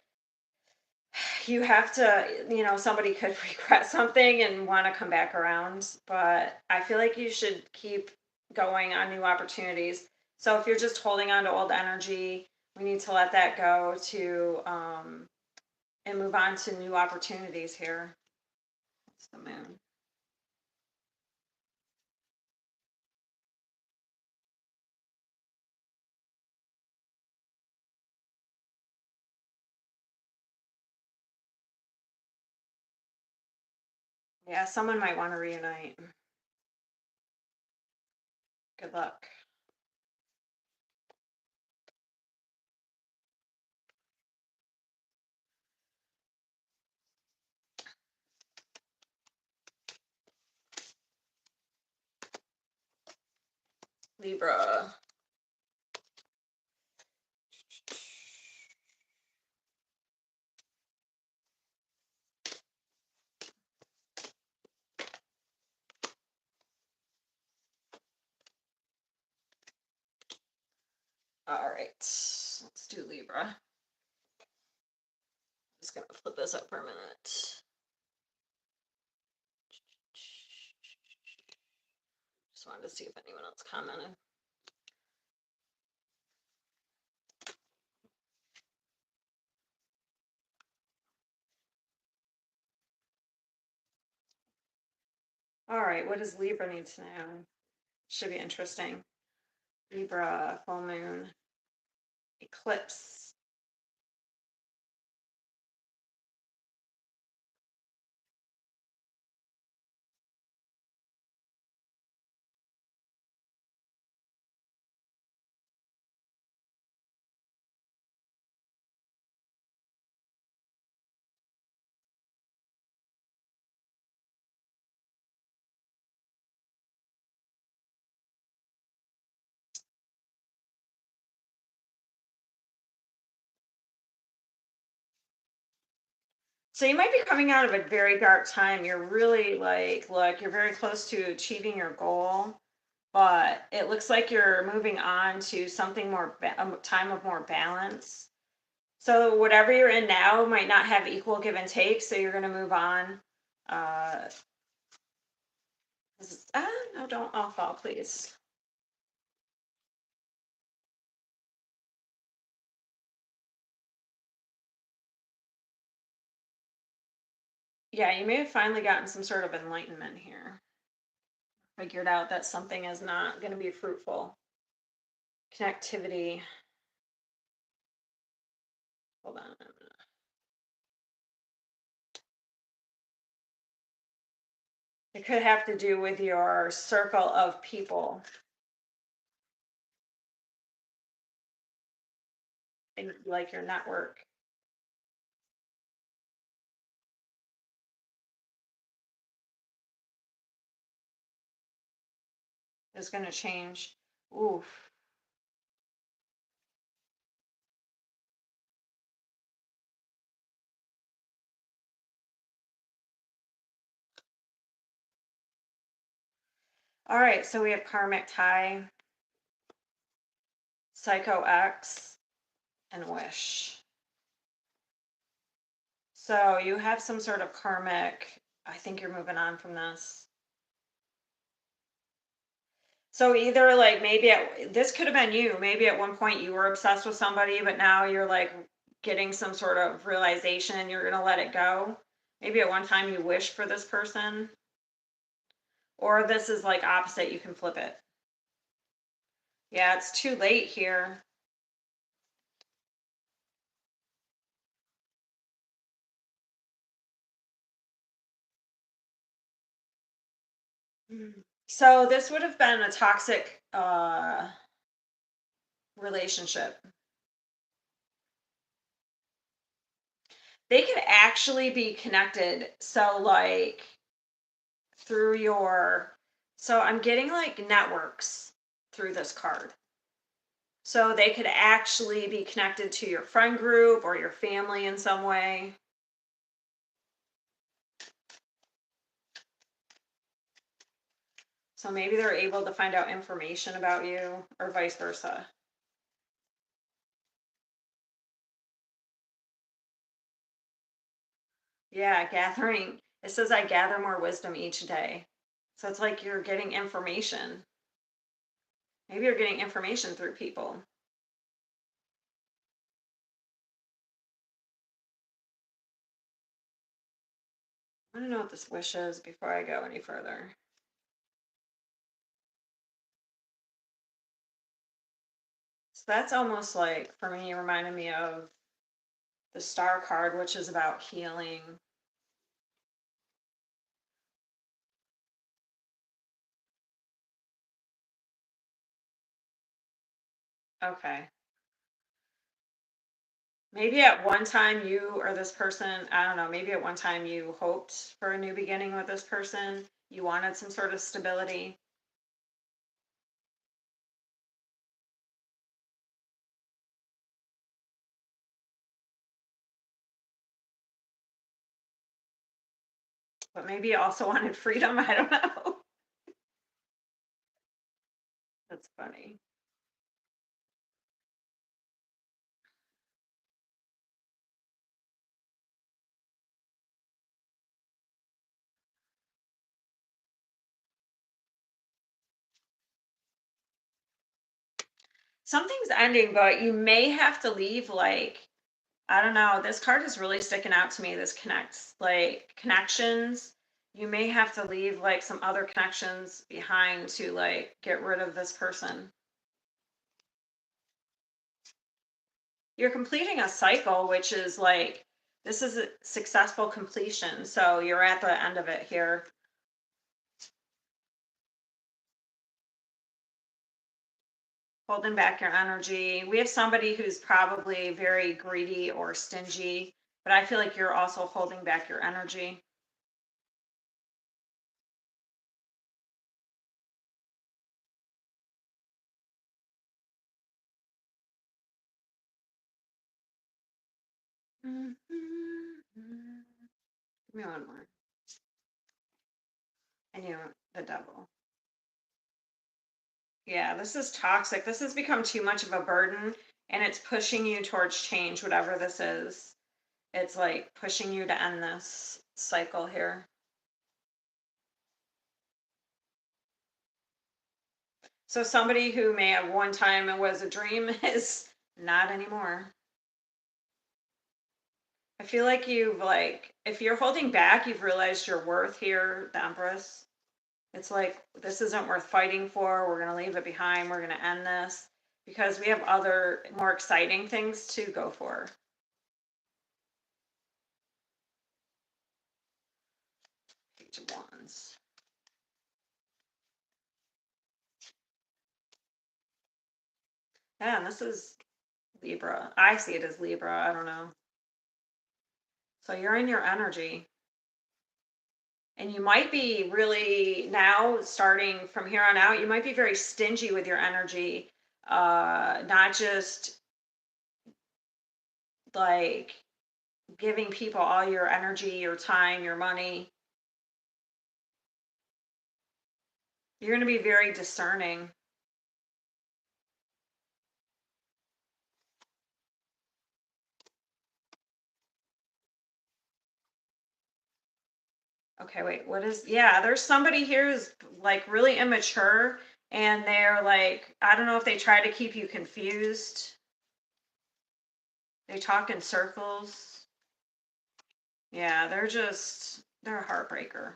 you have to, somebody could regret something and want to come back around. But I feel like you should keep going on new opportunities. So if you're just holding on to old energy, we need to let that go and move on to new opportunities here. It's the moon. Yeah, someone might want to reunite. Good luck. Libra. All right, let's do Libra. Just gonna flip this up for a minute. Just wanted to see if anyone else commented. All right, what does Libra need to know? Should be interesting. Libra, full moon, eclipse. So you might be coming out of a very dark time. You're really like, look, you're very close to achieving your goal, but it looks like you're moving on to something more, a time of more balance. So whatever you're in now might not have equal give and take. So you're going to move on. Uh, no, don't all fall, please. Yeah, you may have finally gotten some sort of enlightenment here. Figured out that something is not going to be fruitful. Connectivity. Hold on a minute. It could have to do with your circle of people and like your network is going to change. Oof. All right, so we have karmic tie, psycho X, and wish. So you have some sort of karmic. I think you're moving on from this. So either like maybe this could have been you. Maybe at one point you were obsessed with somebody, but now you're like getting some sort of realization you're going to let it go. Maybe at one time you wished for this person. Or this is like opposite, you can flip it. Yeah, it's too late here. So this would have been a toxic relationship. They could actually be connected. So like through your, so I'm getting like networks through this card. So they could actually be connected to your friend group or your family in some way. So maybe they're able to find out information about you or vice versa. Yeah, gathering. It says I gather more wisdom each day. So it's like you're getting information. Maybe you're getting information through people. I don't know what this wish is before I go any further. So that's almost like, for me, reminded me of the Star card, which is about healing. Okay. Maybe at one time you or this person, I don't know, maybe at one time you hoped for a new beginning with this person. You wanted some sort of stability. But maybe you also wanted freedom. I don't know. That's funny. Something's ending, but you may have to leave like, I don't know. This card is really sticking out to me. This connects like connections. You may have to leave like some other connections behind to like get rid of this person. You're completing a cycle, which is like, this is a successful completion. So you're at the end of it here. Holding back your energy. We have somebody who's probably very greedy or stingy, but I feel like you're also holding back your energy. Give me one more. And you, the devil. Yeah, this is toxic. This has become too much of a burden and it's pushing you towards change, whatever this is. It's like pushing you to end this cycle here. So somebody who may have one time it was a dream is not anymore. I feel like you've like, if you're holding back, you've realized your worth here, the Empress. It's like, this isn't worth fighting for. We're going to leave it behind. We're going to end this because we have other more exciting things to go for. Page of Wands. Yeah, and this is Libra. I see it as Libra. I don't know. So you're in your energy. And you might be really now, starting from here on out, you might be very stingy with your energy. Not just like giving people all your energy, your time, your money. You're going to be very discerning. Okay, wait, what is, yeah, there's somebody here who's like really immature and they're like, I don't know if they try to keep you confused. They talk in circles. Yeah, they're a heartbreaker.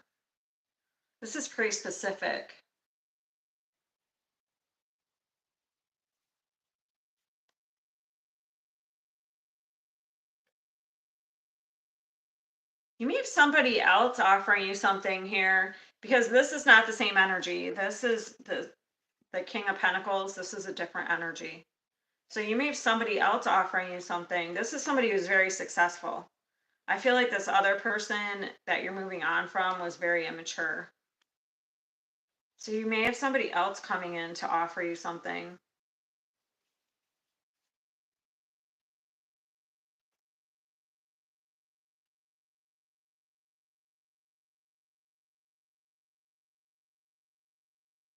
This is pretty specific. You may have somebody else offering you something here because this is not the same energy. This is the King of Pentacles. This is a different energy. So you may have somebody else offering you something. This is somebody who's very successful. I feel like this other person that you're moving on from was very immature. So you may have somebody else coming in to offer you something.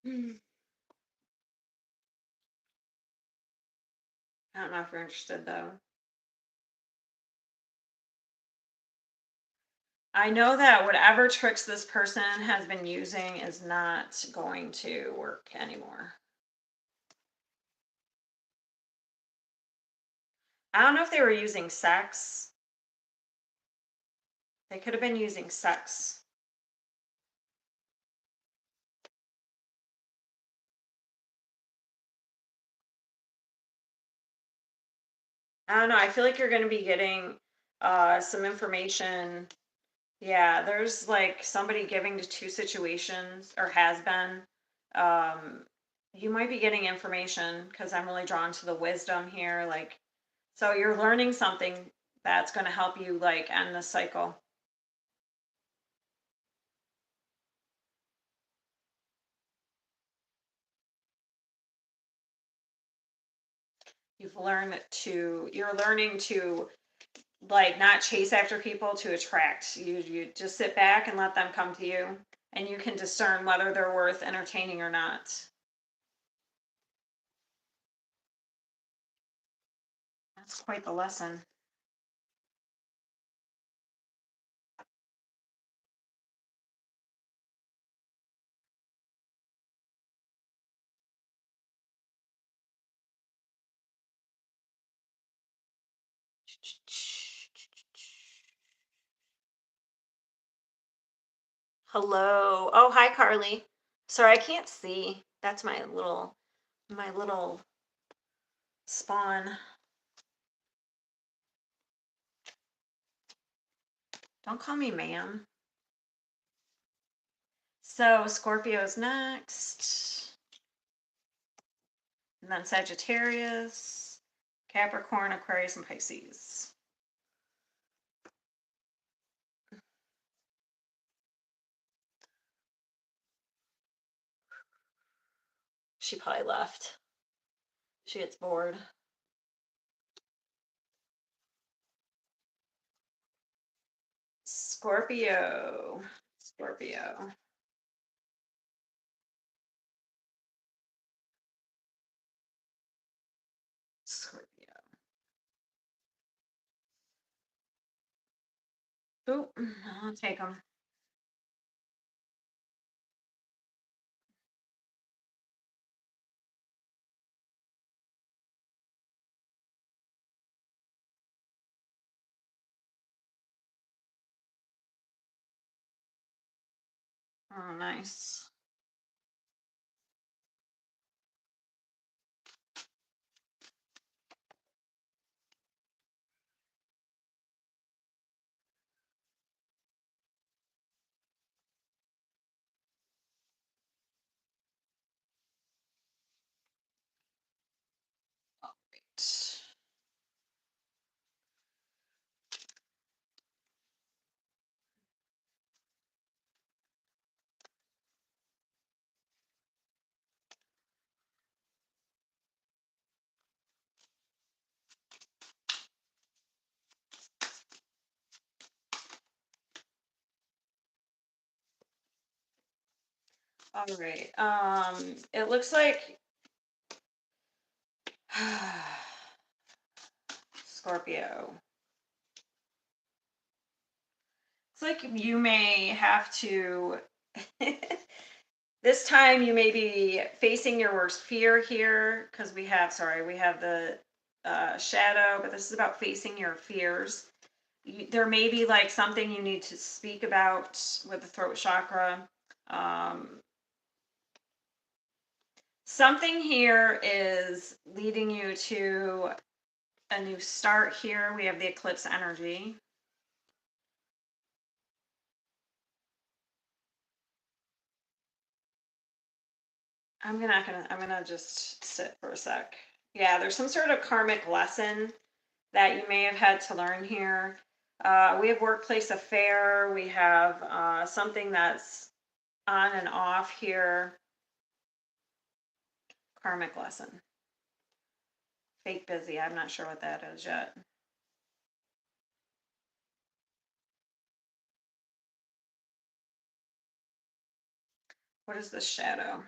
I don't know if you're interested though. I know that whatever tricks this person has been using is not going to work anymore. I don't know if they were using sex. They could have been using sex. I don't know. I feel like you're going to be getting some information. Yeah, there's like somebody giving to two situations or has been. Um, you might be getting information because I'm really drawn to the wisdom here. Like, so you're learning something that's going to help you like end the cycle. You're learning to like not chase after people to attract. You just sit back and let them come to you and you can discern whether they're worth entertaining or not. That's quite the lesson. Hello. Oh, hi, Carly. Sorry, I can't see. That's my little spawn. Don't call me ma'am. So Scorpio's next. And then Sagittarius, Capricorn, Aquarius, and Pisces. She probably left. She gets bored. Scorpio. Scorpio. Scorpio. Oop, I'll take them. Oh, nice. All right. All right. It looks like Scorpio. It's like you may have to this time you may be facing your worst fear here because we have the shadow, but this is about facing your fears. There may be like something you need to speak about with the throat chakra. Something here is leading you to a new start here. We have the eclipse energy. I'm gonna just sit for a sec. Yeah, there's some sort of karmic lesson that you may have had to learn here. We have workplace affair. We have something that's on and off here. Karmic lesson. Fake busy. I'm not sure what that is yet. What is this shadow?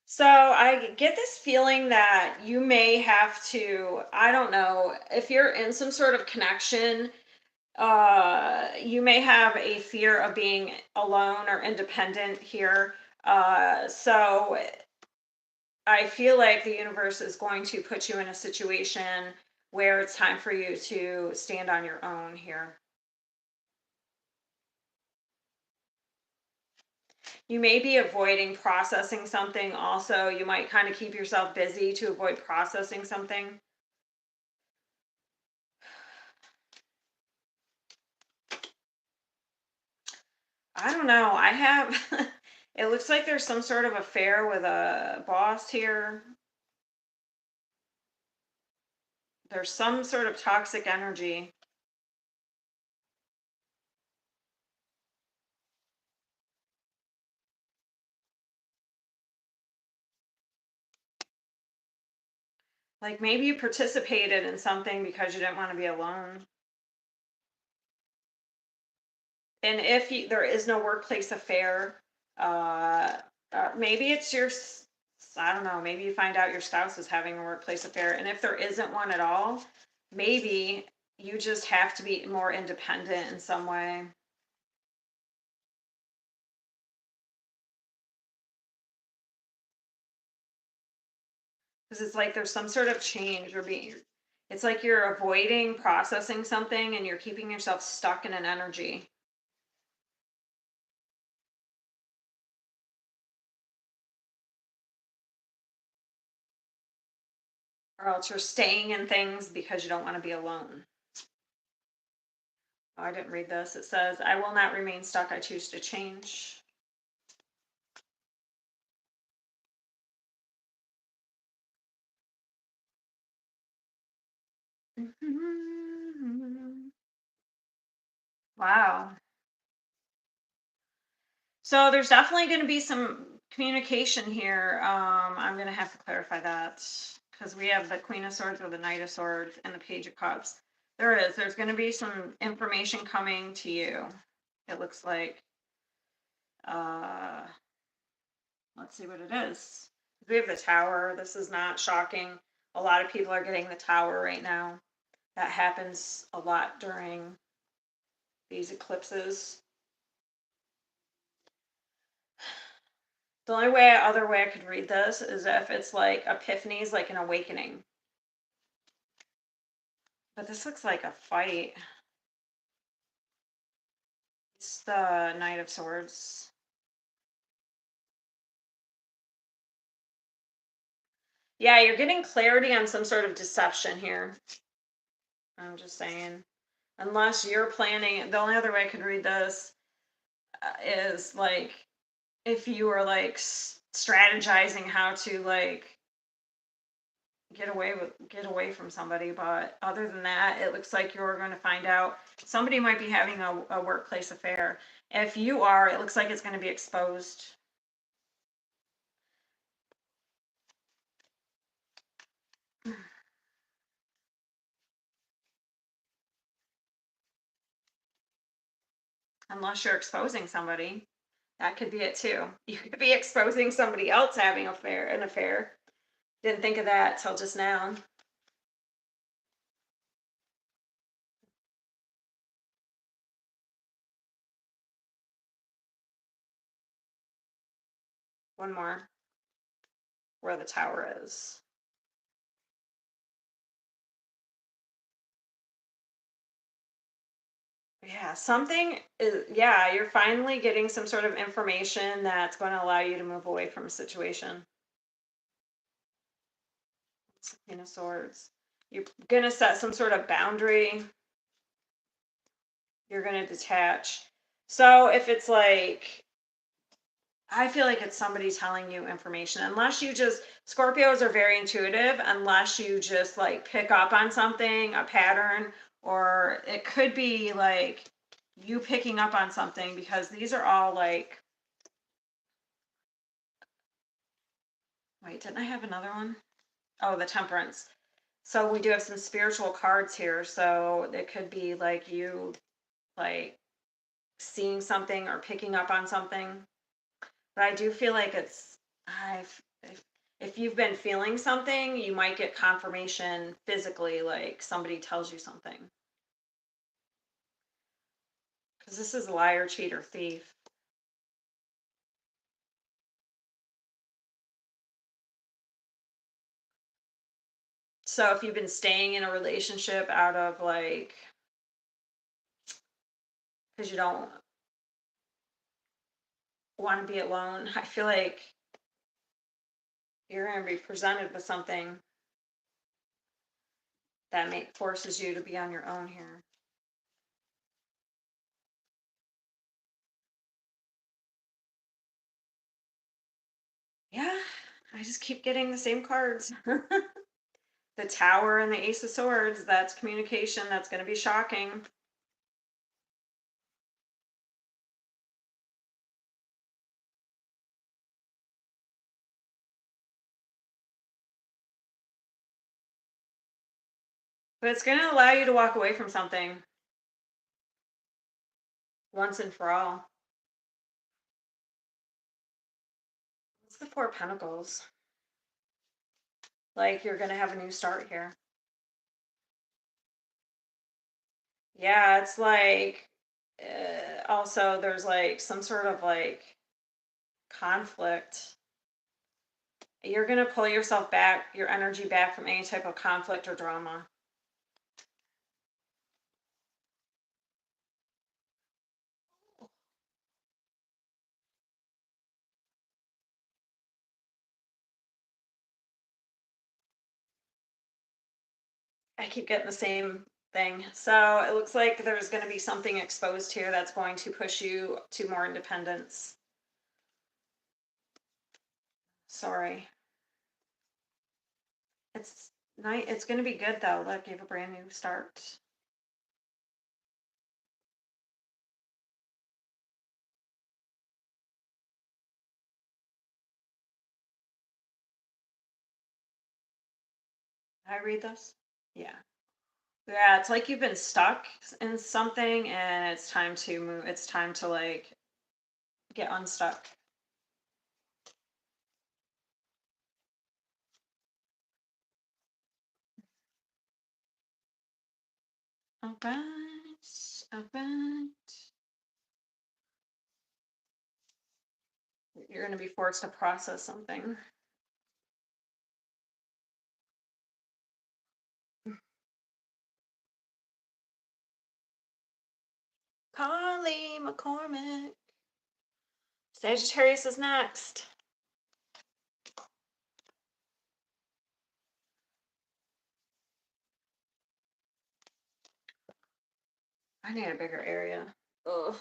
So I get this feeling that you may have to, I don't know, if you're in some sort of connection, you may have a fear of being alone or independent here. So I feel like the universe is going to put you in a situation where it's time for you to stand on your own here. You may be avoiding processing something also. You might kind of keep yourself busy to avoid processing something. I don't know. I have, it looks like there's some sort of affair with a boss here. There's some sort of toxic energy. Like maybe you participated in something because you didn't want to be alone. And if you, there is no workplace affair, uh, maybe it's your, I don't know, maybe you find out your spouse is having a workplace affair. And if there isn't one at all, maybe you just have to be more independent in some way. Because it's like there's some sort of change or being, it's like you're avoiding processing something and you're keeping yourself stuck in an energy. Or else you're staying in things because you don't want to be alone. Oh, I didn't read this. It says, I will not remain stuck. I choose to change. Wow. So there's definitely going to be some communication here. I'm going to have to clarify that because we have the Queen of Swords or the Knight of Swords and the Page of Cups. There is. There's going to be some information coming to you. It looks like. Uh, let's see what it is. We have the Tower. This is not shocking. A lot of people are getting the Tower right now. That happens a lot during these eclipses. The only way, other way I could read this is if it's like epiphanies, like an awakening. But this looks like a fight. It's the Knight of Swords. Yeah, you're getting clarity on some sort of deception here. I'm just saying. Unless you're planning, the only other way I could read this is like if you were like strategizing how to like get away from somebody, but other than that it looks like you're going to find out somebody might be having a workplace affair. If you are, it looks like it's going to be exposed. Unless you're exposing somebody, that could be it too. You could be exposing somebody else having an affair. Didn't think of that till just now. One more. where the Tower is. Yeah, something is, yeah, you're finally getting some sort of information that's going to allow you to move away from a situation. It's the Queen of Swords. You're going to set some sort of boundary. You're going to detach. So if it's like, I feel like it's somebody telling you information, unless you just, Scorpios are very intuitive, unless you just like pick up on something, a pattern, or it could be like you picking up on something, because these are all like, wait, didn't I have another one? Oh, the Temperance. So we do have some spiritual cards here. So it could be like you like seeing something or picking up on something. But I do feel like it's, I've, if you've been feeling something, you might get confirmation physically, like somebody tells you something. Because this is liar, cheat, or thief. So if you've been staying in a relationship out of like, because you don't want to be alone, I feel like you're going to be presented with something that forces you to be on your own here. Yeah, I just keep getting the same cards. The Tower and the Ace of Swords, that's communication. That's going to be shocking. But it's going to allow you to walk away from something once and for all. It's the Four of Pentacles. Like you're going to have a new start here. Yeah, it's like also there's like some sort of like conflict. You're going to pull yourself back, your energy back from any type of conflict or drama. I keep getting the same thing. So it looks like there's going to be something exposed here that's going to push you to more independence. Sorry. It's nice. It's going to be good though. Look, you have a brand new start. Did I read this? Yeah. Yeah, it's like you've been stuck in something and it's time to move. It's time to like get unstuck. All right. All right. You're going to be forced to process something. Carly McCormick. Sagittarius is next. I need a bigger area. Ugh.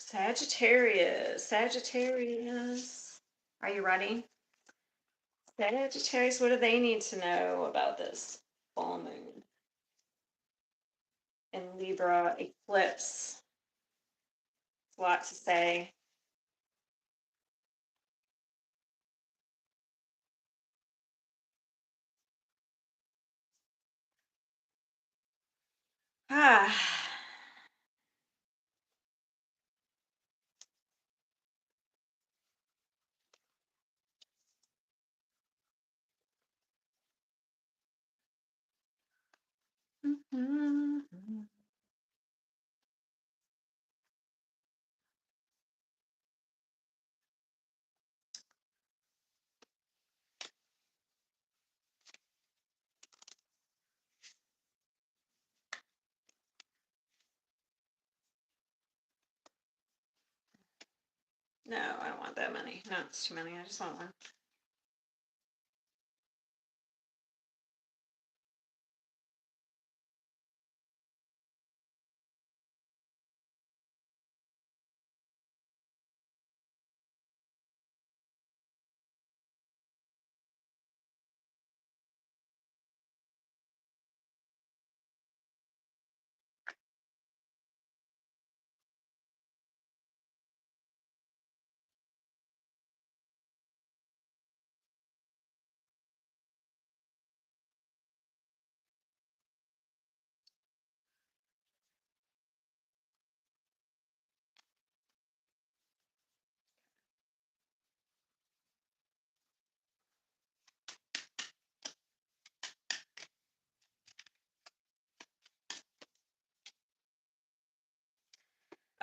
Sagittarius. Sagittarius. Are you ready? Sagittarius, what do they need to know about this full moon and Libra eclipse? It's a lot to say. Ah. No, I don't want that many. No, it's too many. I just want one.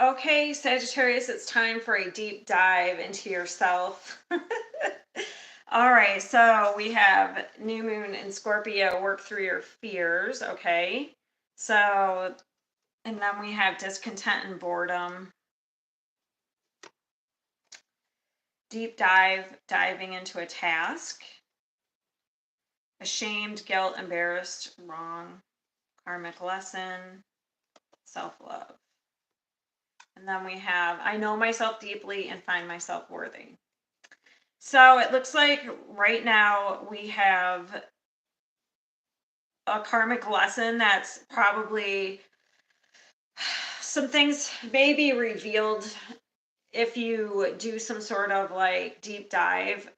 Okay, Sagittarius, it's time for a deep dive into yourself. All right, so we have new moon in Scorpio, work through your fears. Okay, so, and then we have discontent and boredom. Deep dive, diving into a task. Ashamed, guilt, embarrassed, wrong. Karmic lesson, self love. And then we have I know myself deeply and find myself worthy. So it looks like right now we have a karmic lesson that's probably some things may be revealed if you do some sort of like deep dive.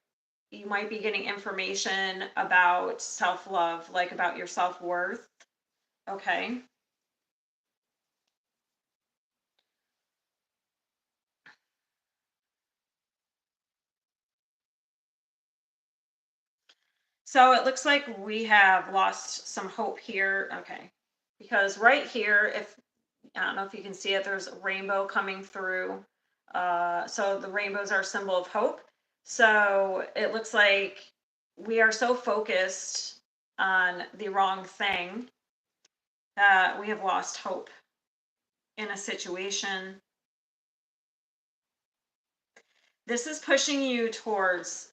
You might be getting information about self love, like about your self worth. Okay. So it looks like we have lost some hope here. Okay. Because right here, if I don't know if you can see it, there's a rainbow coming through. So the rainbows are a symbol of hope. So it looks like we are so focused on the wrong thing that we have lost hope in a situation. This is pushing you towards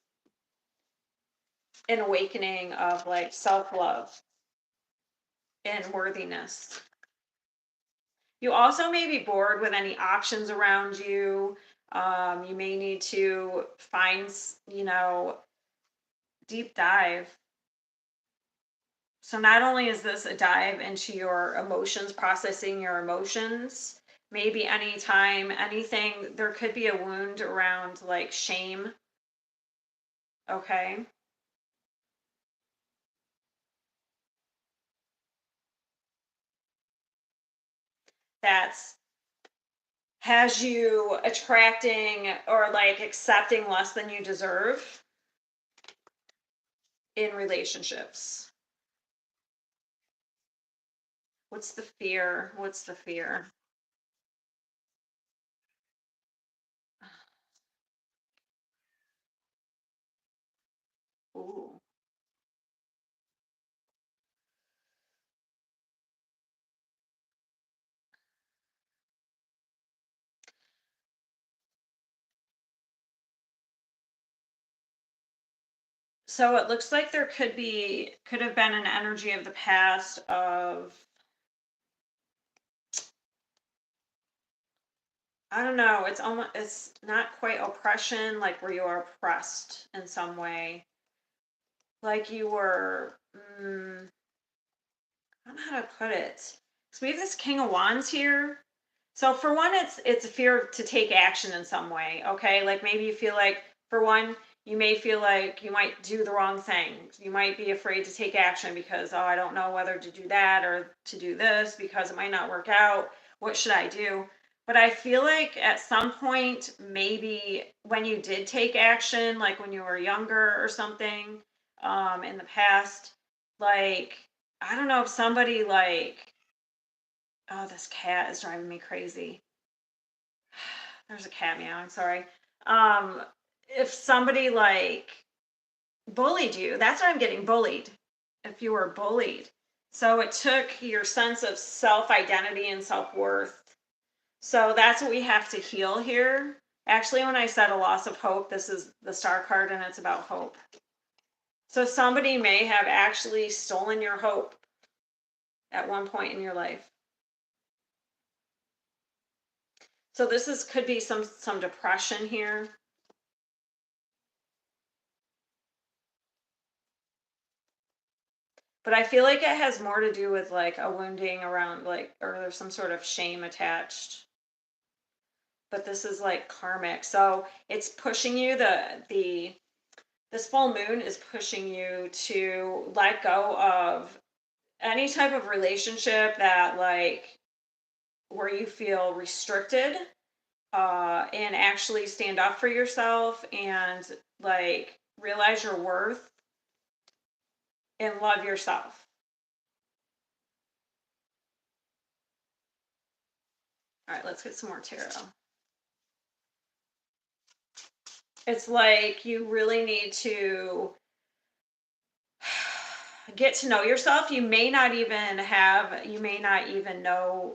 an awakening of like self-love and worthiness. You also may be bored with any options around you. You may need to find, deep dive. So not only is this a dive into your emotions, processing your emotions, maybe anytime, anything, there could be a wound around like shame. Okay. That's has you attracting or like accepting less than you deserve in relationships. What's the fear? What's the fear? Ooh. So it looks like there could have been an energy of the past of, I don't know, it's not quite oppression, like where you are oppressed in some way. Like you were, I don't know how to put it. So we have this King of Wands here. So for one, it's a fear to take action in some way. Okay, like maybe you feel like for one, You may feel like you might do the wrong thing. You might be afraid to take action because, oh, I don't know whether to do that or to do this because it might not work out. What should I do? But I feel like at some point, maybe when you did take action, like when you were younger or something, in the past, like, I don't know if somebody like, oh, this cat is driving me crazy. There's a cat meowing, sorry. Um, if somebody like bullied you, that's what I'm getting, bullied. If you were bullied. So it took your sense of self identity and self worth. So that's what we have to heal here. Actually, when I said a loss of hope, this is the star card and it's about hope. So somebody may have actually stolen your hope at one point in your life. So this is could be some depression here. But I feel like it has more to do with like a wounding around like, or there's some sort of shame attached. But this is like karmic. So it's pushing you, this full moon is pushing you to let go of any type of relationship that like where you feel restricted, and actually stand up for yourself and like realize your worth and love yourself. All right, let's get some more tarot. It's like you really need to get to know yourself. You may not even know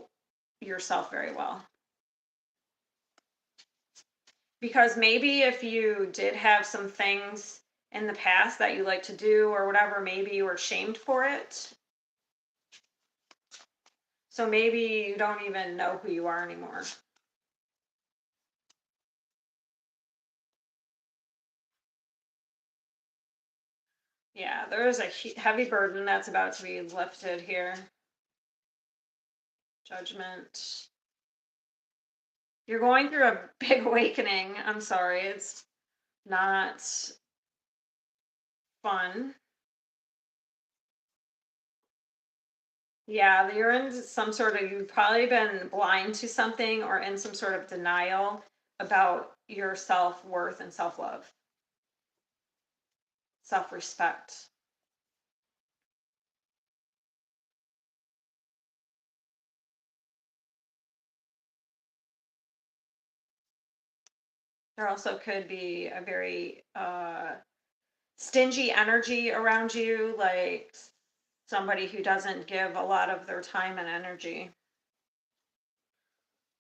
yourself very well. Because maybe if you did have some things in the past that you like to do or whatever, maybe you were shamed for it. So maybe you don't even know who you are anymore. Yeah, there is a heavy burden that's about to be lifted here. Judgment. You're going through a big awakening. I'm sorry, it's not fun. Yeah, you're in some sort of, you've probably been blind to something or in some sort of denial about your self-worth and self-love, self-respect. There also could be a very stingy energy around you, like somebody who doesn't give a lot of their time and energy.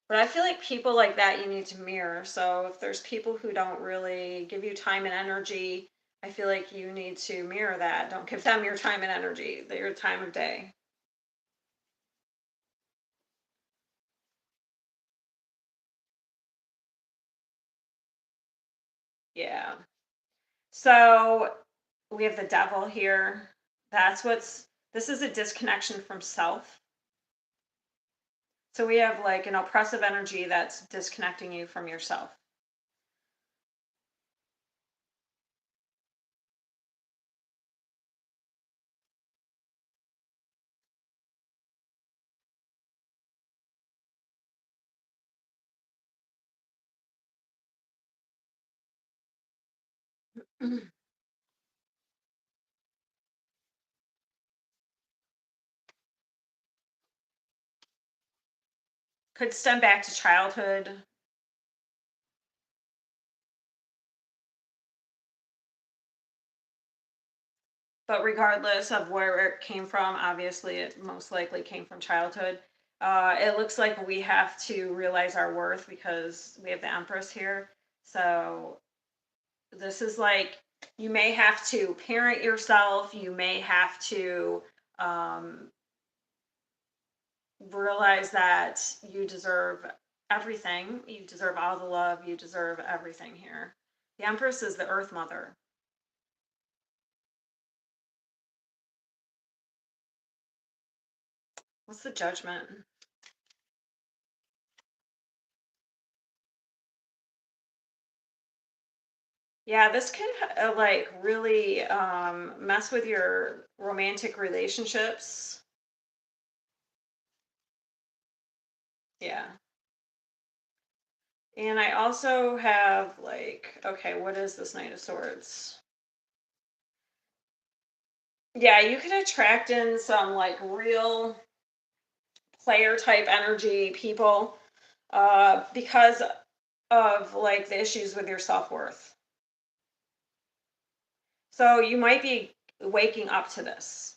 But I feel like people like that you need to mirror. So if there's people who don't really give you time and energy, I feel like you need to mirror that. Don't give them your time and energy, your time of day. Yeah. So we have the devil here. This is a disconnection from self. So we have like an oppressive energy that's disconnecting you from yourself. Could stem back to childhood. But regardless of where it came from, obviously it most likely came from childhood. It looks like we have to realize our worth because we have the Empress here. So this is like you may have to parent yourself. You may have to um, realize that you deserve everything. You deserve all the love. You deserve everything here. The Empress is the Earth Mother. What's the Judgment? Yeah, this can like really mess with your romantic relationships. Yeah. And I also have like, okay, what is this Knight of Swords? Yeah, you could attract in some like real player type energy people because of like the issues with your self-worth. So you might be waking up to this.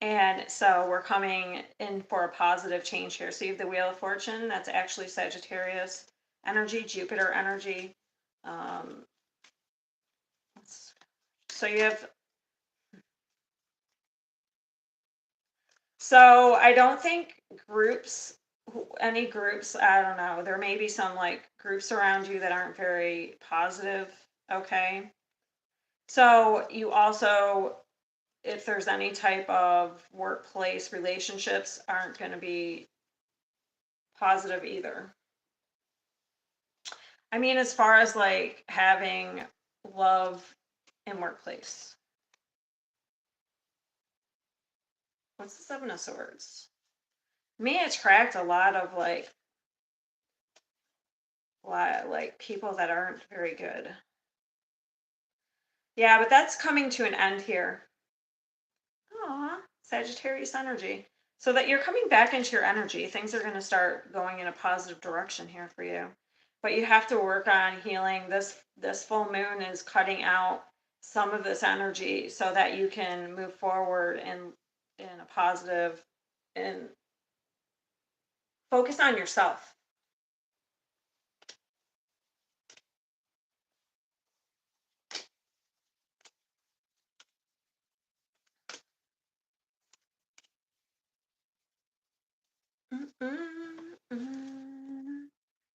And so we're coming in for a positive change here. So you have the Wheel of Fortune, that's actually Sagittarius energy, Jupiter energy. Um, so you have, so I don't think groups, any groups, I don't know, there may be some like groups around you that aren't very positive. Okay. So you also, if there's any type of workplace relationships, aren't going to be positive either. I mean, as far as like having love in workplace. What's the Seven of Swords? Me attract a lot of like people that aren't very good. Yeah, but that's coming to an end here. Aw, Sagittarius energy. So that you're coming back into your energy. Things are going to start going in a positive direction here for you. But you have to work on healing. This full moon is cutting out some of this energy so that you can move forward in a positive and focus on yourself.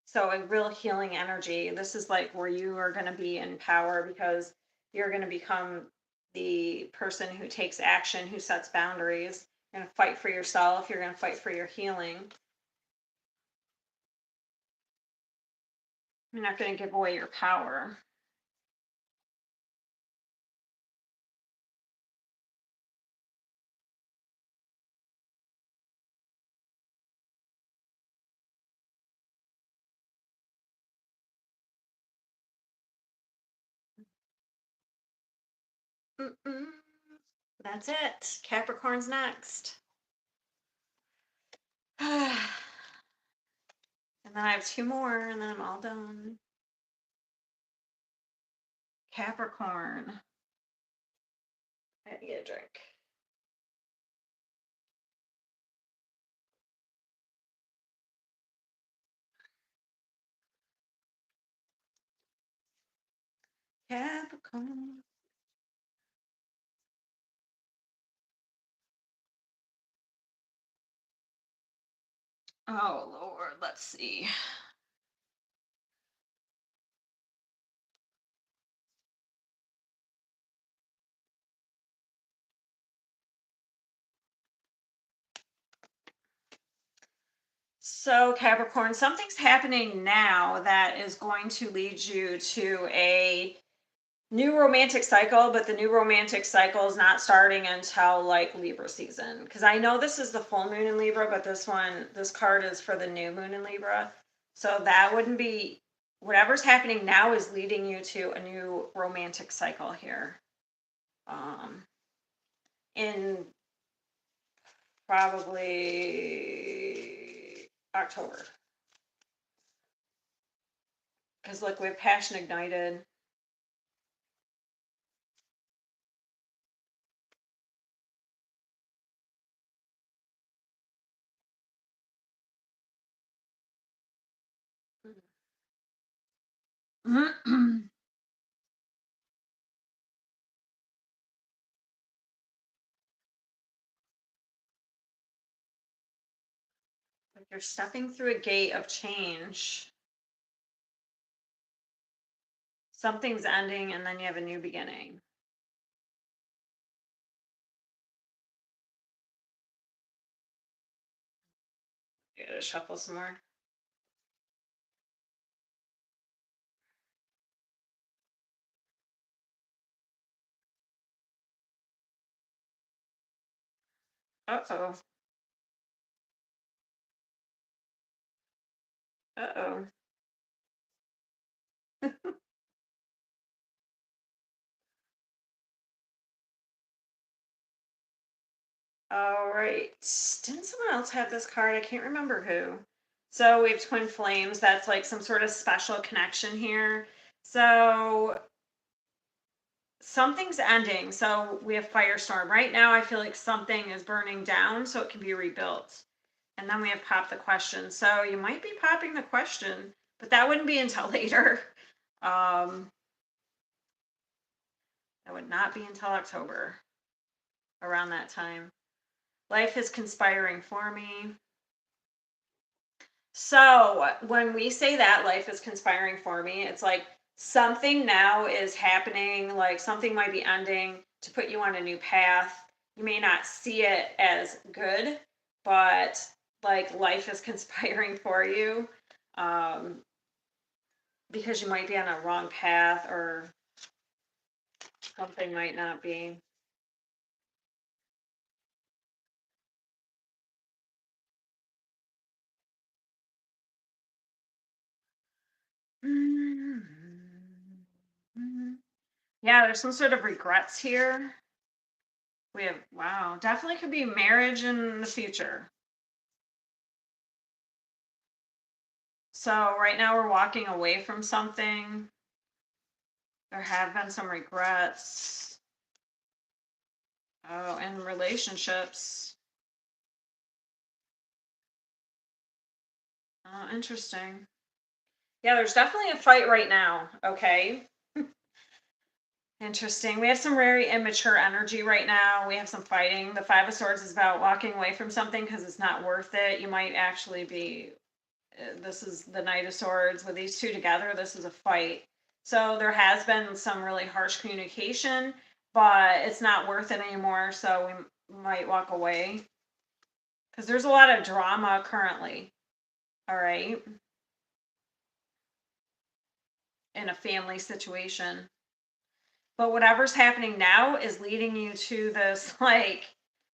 So a real healing energy. This is like where you are going to be in power because you're going to become the person who takes action, who sets boundaries. You're going to fight for yourself. You're going to fight for your healing. You're not going to give away your power. Mm-mm. That's it. Capricorn's next. And then I have two more, and then I'm all done. Capricorn. I had to get a drink. Capricorn. Oh, Lord. Let's see. So, Capricorn, something's happening now that is going to lead you to a new romantic cycle, but the new romantic cycle is not starting until like Libra season. Because I know this is the full moon in Libra, but this card is for the new moon in Libra. So that wouldn't be, whatever's happening now is leading you to a new romantic cycle here. In probably October. Because look, we have passion ignited. Like you're stepping through a gate of change. Something's ending and then you have a new beginning. You gotta shuffle some more. Uh-oh. Uh-oh. All right. Didn't someone else have this card? I can't remember who. So we have twin flames. That's like some sort of special connection here. So something's ending. So we have firestorm. Right now, I feel like something is burning down so it can be rebuilt. And then we have pop the question. So you might be popping the question, but that wouldn't be until later. Um, that would not be until October, around that time. Life is conspiring for me. So when we say that life is conspiring for me, it's like something now is happening, like something might be ending to put you on a new path. You may not see it as good, but like life is conspiring for you, um, because you might be on a wrong path or something might not be. Yeah, there's some sort of regrets here. We have, wow, definitely could be marriage in the future. So right now we're walking away from something. There have been some regrets. Oh, and relationships. Oh, interesting. Yeah, there's definitely a fight right now. Okay. Interesting. We have some very immature energy right now. We have some fighting. The Five of Swords is about walking away from something because it's not worth it. You might actually be, this is the Knight of Swords. With these two together, this is a fight. So there has been some really harsh communication, but it's not worth it anymore. So we might walk away because there's a lot of drama currently. All right. In a family situation. But whatever's happening now is leading you to this, like,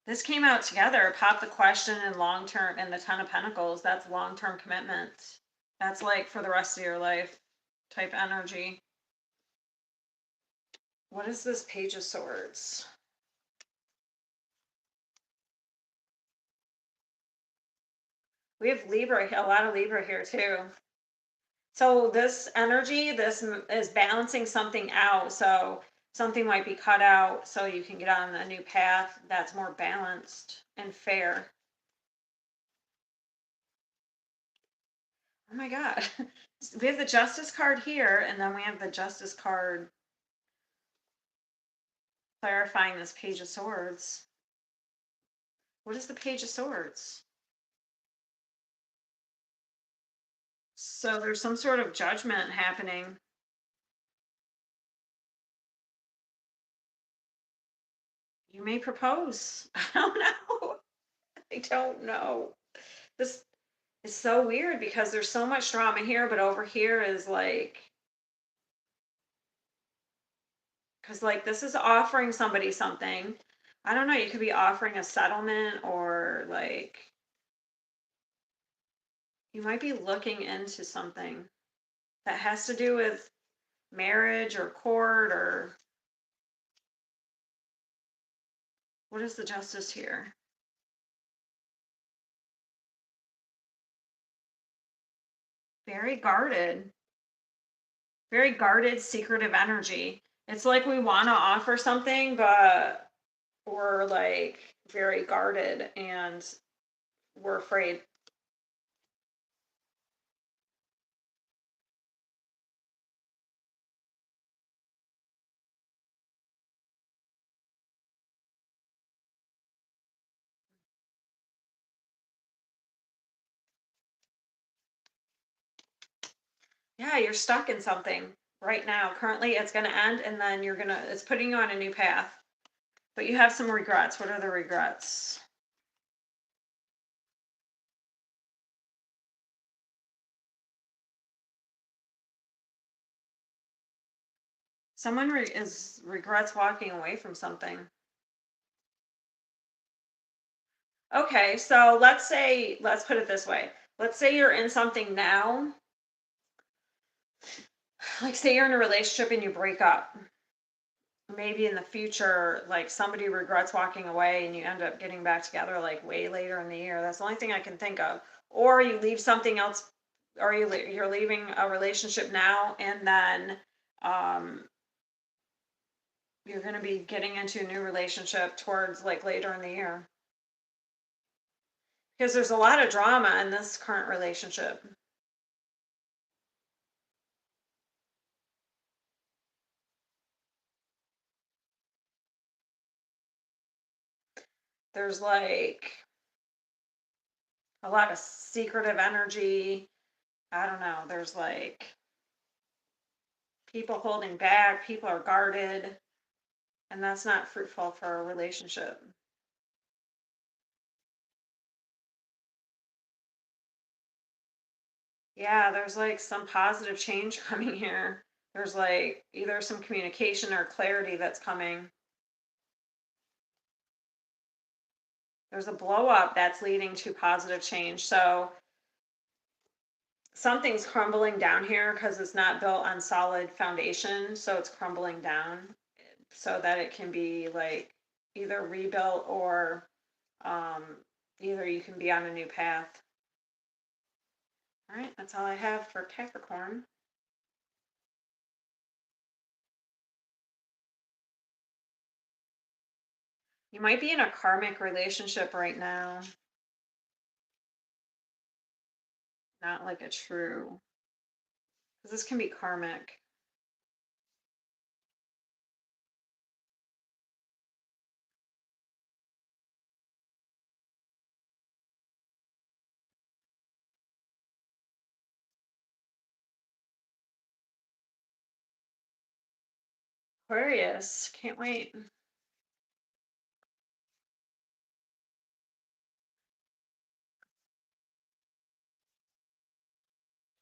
this came out together. Pop the question and long term, and the Ten of Pentacles. That's long term commitment. That's like for the rest of your life type energy. What is this Page of Swords? We have Libra, a lot of Libra here too. So this energy, this is balancing something out. So something might be cut out so you can get on a new path that's more balanced and fair. Oh my God. We have the Justice card here, and then we have the Justice card clarifying this Page of Swords. What is the Page of Swords? So there's some sort of judgment happening. You may propose. I don't know. I don't know. This is so weird because there's so much drama here, but over here is like, because like this is offering somebody something. I don't know. You could be offering a settlement, or like you might be looking into something that has to do with marriage or court, or what is the Justice here? Very guarded, very guarded, secretive energy. It's like we want to offer something, but we're like very guarded and we're afraid. Yeah, you're stuck in something right now. Currently, it's going to end, and then it's putting you on a new path. But you have some regrets. What are the regrets? Someone regrets walking away from something. Okay, so let's put it this way. Let's say you're in something now, like say you're in a relationship and you break up. Maybe in the future, like somebody regrets walking away and you end up getting back together like way later in the year. That's the only thing I can think of. Or you leave something else, or you're leaving a relationship now, and then um, you're going to be getting into a new relationship towards like later in the year. Because there's a lot of drama in this current relationship. There's like a lot of secretive energy. I don't know. There's like people holding back, people are guarded, and that's not fruitful for a relationship. Yeah, there's like some positive change coming here. There's like either some communication or clarity that's coming. There's a blow up that's leading to positive change. So something's crumbling down here because it's not built on solid foundation. So it's crumbling down so that it can be like either rebuilt or um, either you can be on a new path. All right, that's all I have for Capricorn. You might be in a karmic relationship right now, not like a true, because this can be karmic. Aquarius, can't wait.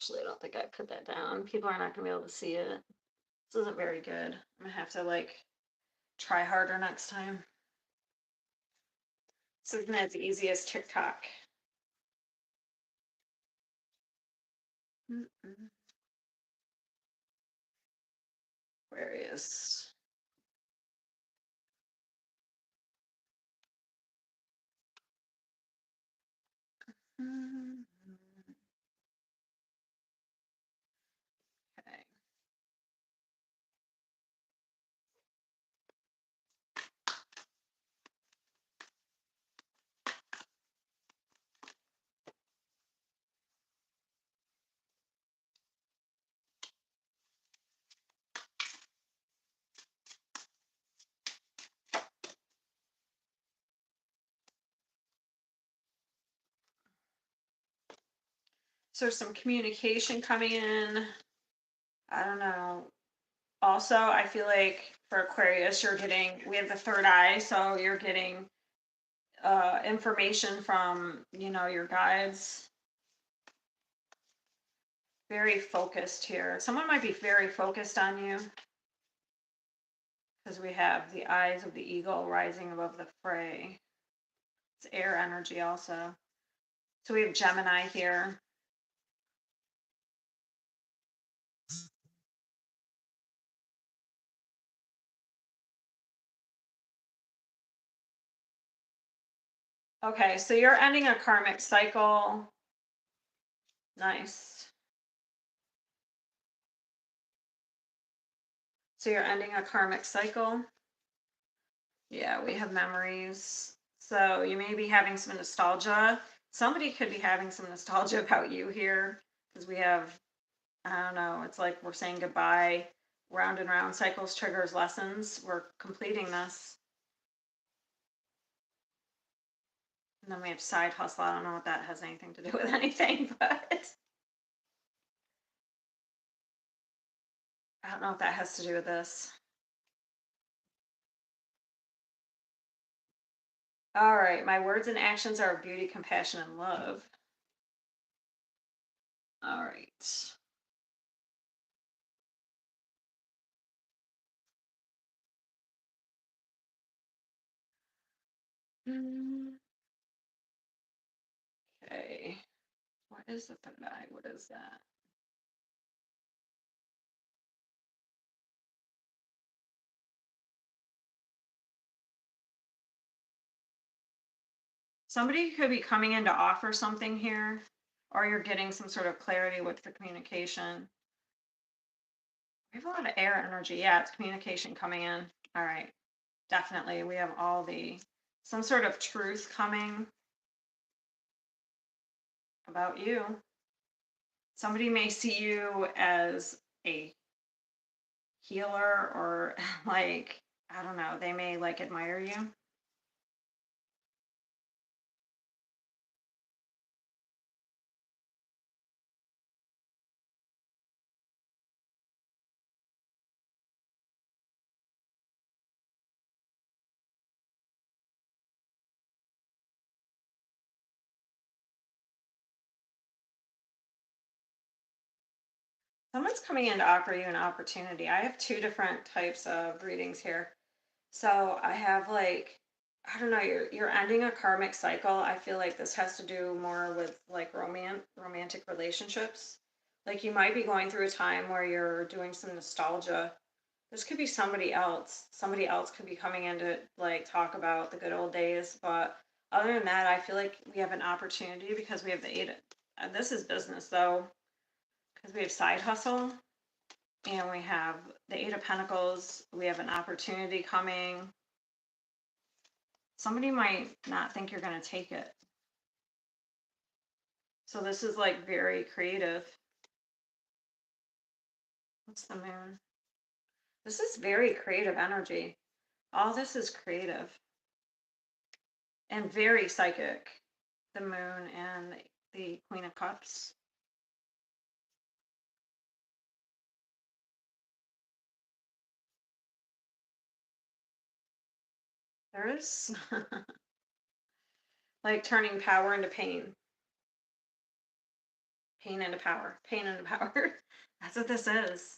Actually, I don't think I put that down. People are not going to be able to see it. This isn't very good. I'm going to have to like try harder next time. This isn't as easy as TikTok. Aquarius. Okay. So there's some communication coming in. I don't know. Also, I feel like for Aquarius, we have the third eye, so you're getting information from, your guides. Very focused here. Someone might be very focused on you because we have the eyes of the eagle rising above the fray. It's air energy also. So we have Gemini here. Okay, so you're ending a karmic cycle. Nice. So you're ending a karmic cycle. Yeah, we have memories. So you may be having some nostalgia. Somebody could be having some nostalgia about you here because we have, I don't know, it's like we're saying goodbye. Round and round cycles triggers lessons. We're completing this. And then we have side hustle. I don't know what that has anything to do with anything, but I don't know what that has to do with this. All right, my words and actions are beauty, compassion, and love. All right. Mm. What is the third eye? What is that? Somebody could be coming in to offer something here, or you're getting some sort of clarity with the communication. We have a lot of air energy. Yeah, it's communication coming in. All right. Definitely. We have some sort of truth coming about you. Somebody may see you as a healer or like, I don't know, they may like admire you. Someone's coming in to offer you an opportunity. I have two different types of readings here. So I have like, I don't know, you're ending a karmic cycle. I feel like this has to do more with like romantic relationships. Like you might be going through a time where you're doing some nostalgia. This could be somebody else. Somebody else could be coming in to like talk about the good old days. But other than that, I feel like we have an opportunity because we have the eight. And this is business though, because we have side hustle and we have the Eight of Pentacles. We have an opportunity coming. Somebody might not think you're going to take it. So this is like very creative. What's the moon? This is very creative energy. All this is creative and very psychic. The moon and the Queen of Cups. There is like turning power into pain. Pain into power. Pain into power. That's what this is.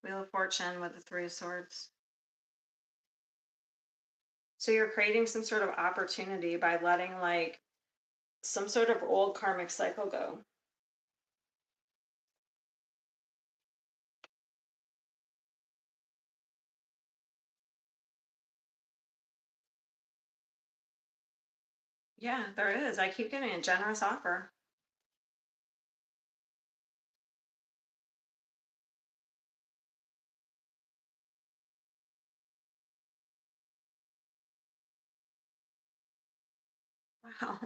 Wheel of Fortune with the Three of Swords. So you're creating some sort of opportunity by letting like some sort of old karmic cycle go. Yeah, there is. I keep getting a generous offer. Wow.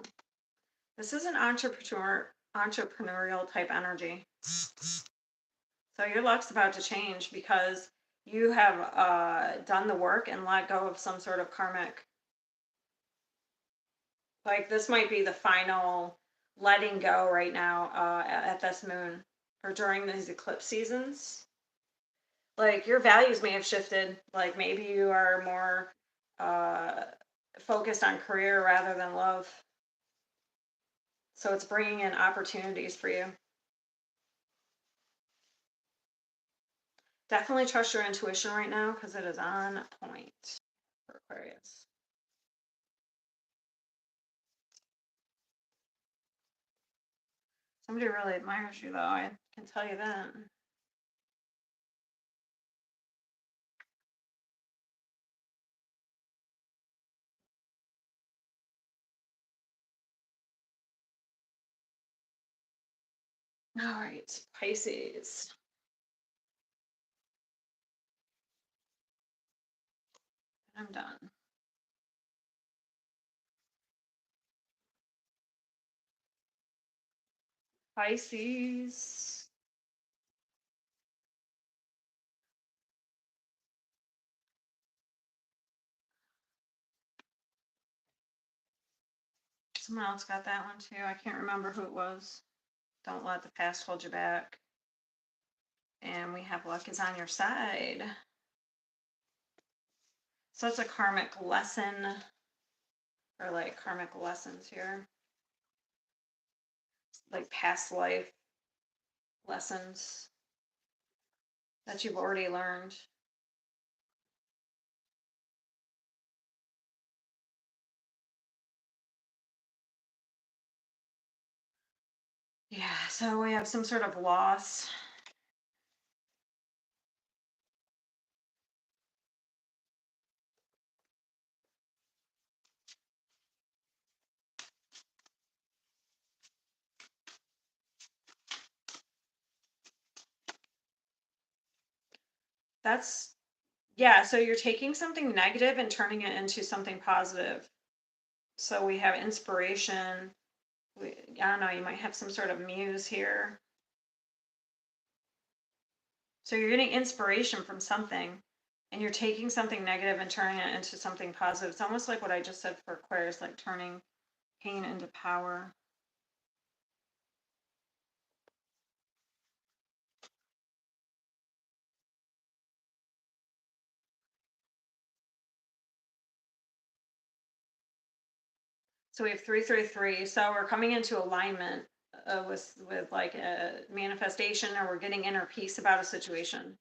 This is an entrepreneurial type energy. So your luck's about to change because you have done the work and let go of some sort of karmic. Like this might be the final letting go right now at this moon or during these eclipse seasons. Like your values may have shifted. Like maybe you are more uh, focused on career rather than love. So it's bringing in opportunities for you. Definitely trust your intuition right now because it is on point for Aquarius. Somebody really admires you, though. I can tell you that. All right, Pisces. I'm done. Pisces. Someone else got that one too. I can't remember who it was. Don't let the past hold you back. And we have luck is on your side. So it's a karmic lesson or like karmic lessons here. Like past life lessons that you've already learned. Yeah, so we have some sort of loss. That's, yeah, so you're taking something negative and turning it into something positive. So we have inspiration. I don't know, you might have some sort of muse here. So you're getting inspiration from something and you're taking something negative and turning it into something positive. It's almost like what I just said for Aquarius, like turning pain into power. So we have 333. So we're coming into alignment with like a manifestation, or we're getting inner peace about a situation.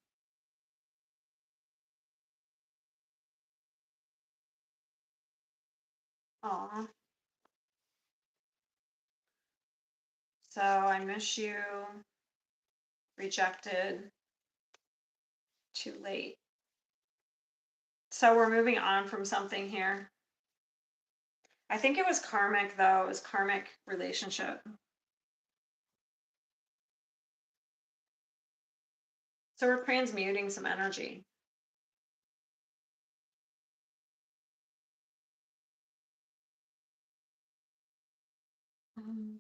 Aw. So I miss you, rejected, too late. So we're moving on from something here. I think it was karmic though. It was karmic relationship. So we're transmuting some energy. Mhm.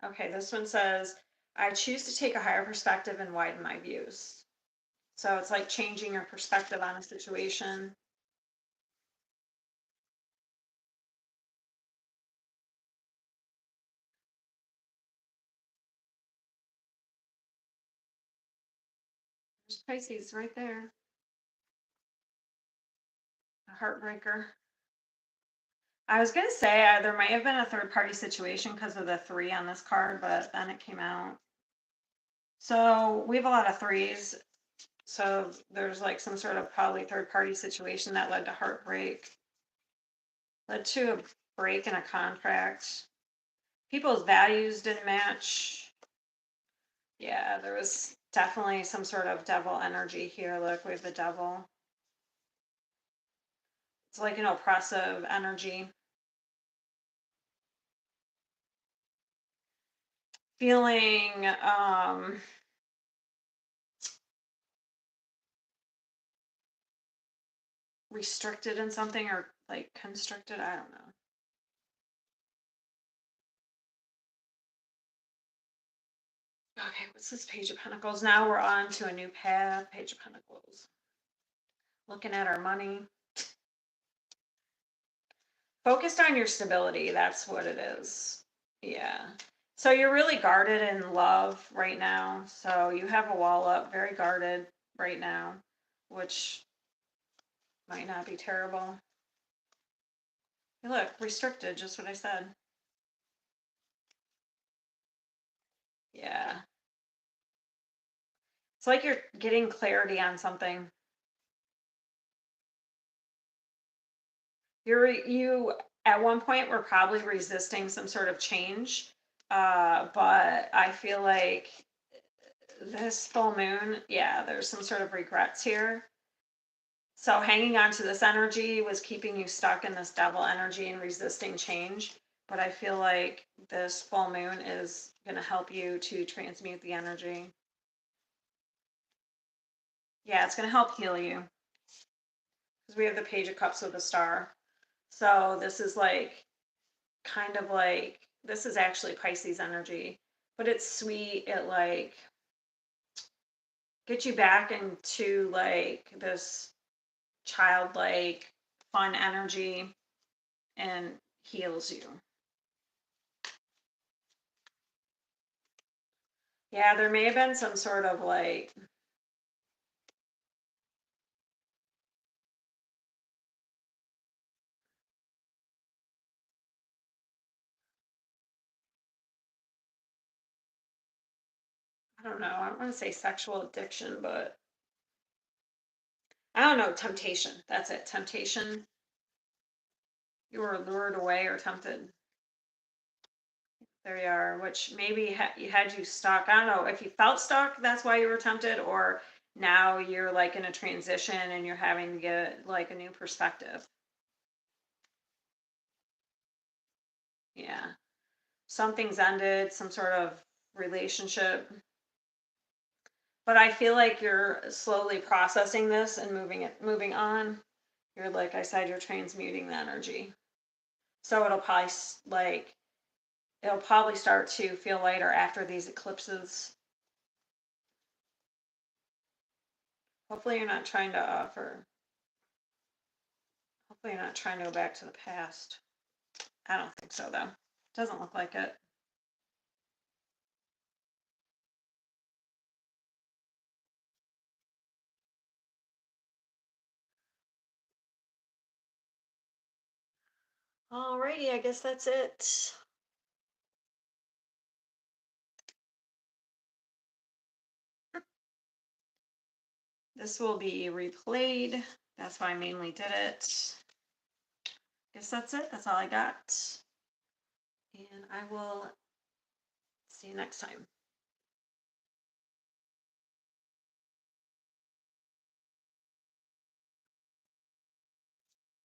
Okay, this one says, I choose to take a higher perspective and widen my views. So it's like changing your perspective on a situation. There's Pisces right there. A heartbreaker. I was gonna say there might have been a third party situation because of the three on this card, but then it came out. So we have a lot of threes. So there's like some sort of probably third party situation that led to heartbreak, led to a break in a contract. People's values didn't match. Yeah, there was definitely some sort of devil energy here. Look, we have the devil. It's like an oppressive energy. Feeling restricted in something, or like constricted. I don't know. Okay, what's this Page of Pentacles? Now we're on to a new path. Page of Pentacles. Looking at our money. Focused on your stability. That's what it is. Yeah. So you're really guarded in love right now. So you have a wall up, very guarded right now, which might not be terrible. Hey, look, restricted, just what I said. Yeah. It's like you're getting clarity on something. You at one point were probably resisting some sort of change. But I feel like this full moon, yeah, there's some sort of regrets here. So hanging on to this energy was keeping you stuck in this devil energy and resisting change. But I feel like this full moon is going to help you to transmute the energy. Yeah, it's going to help heal you. Because we have the Page of Cups with a star. So this is like, kind of like, this is actually Pisces energy. But it's sweet. It like gets you back into like this childlike, fun energy and heals you. Yeah, there may have been some sort of like, I don't know, I don't want to say sexual addiction, but I don't know, temptation. That's it, temptation. You were lured away or tempted. There you are, which maybe you had you stuck. I don't know if you felt stuck, that's why you were tempted, or now you're like in a transition and you're having to get like a new perspective. Yeah. Something's ended, some sort of relationship. But I feel like you're slowly processing this and moving on. You're like I said, you're transmuting the energy. So it'll probably like it'll probably start to feel lighter after these eclipses. Hopefully you're not trying to offer. Hopefully you're not trying to go back to the past. I don't think so though. Doesn't look like it. Alrighty, I guess that's it. This will be replayed. That's why I mainly did it. Guess that's it. That's all I got. And I will see you next time.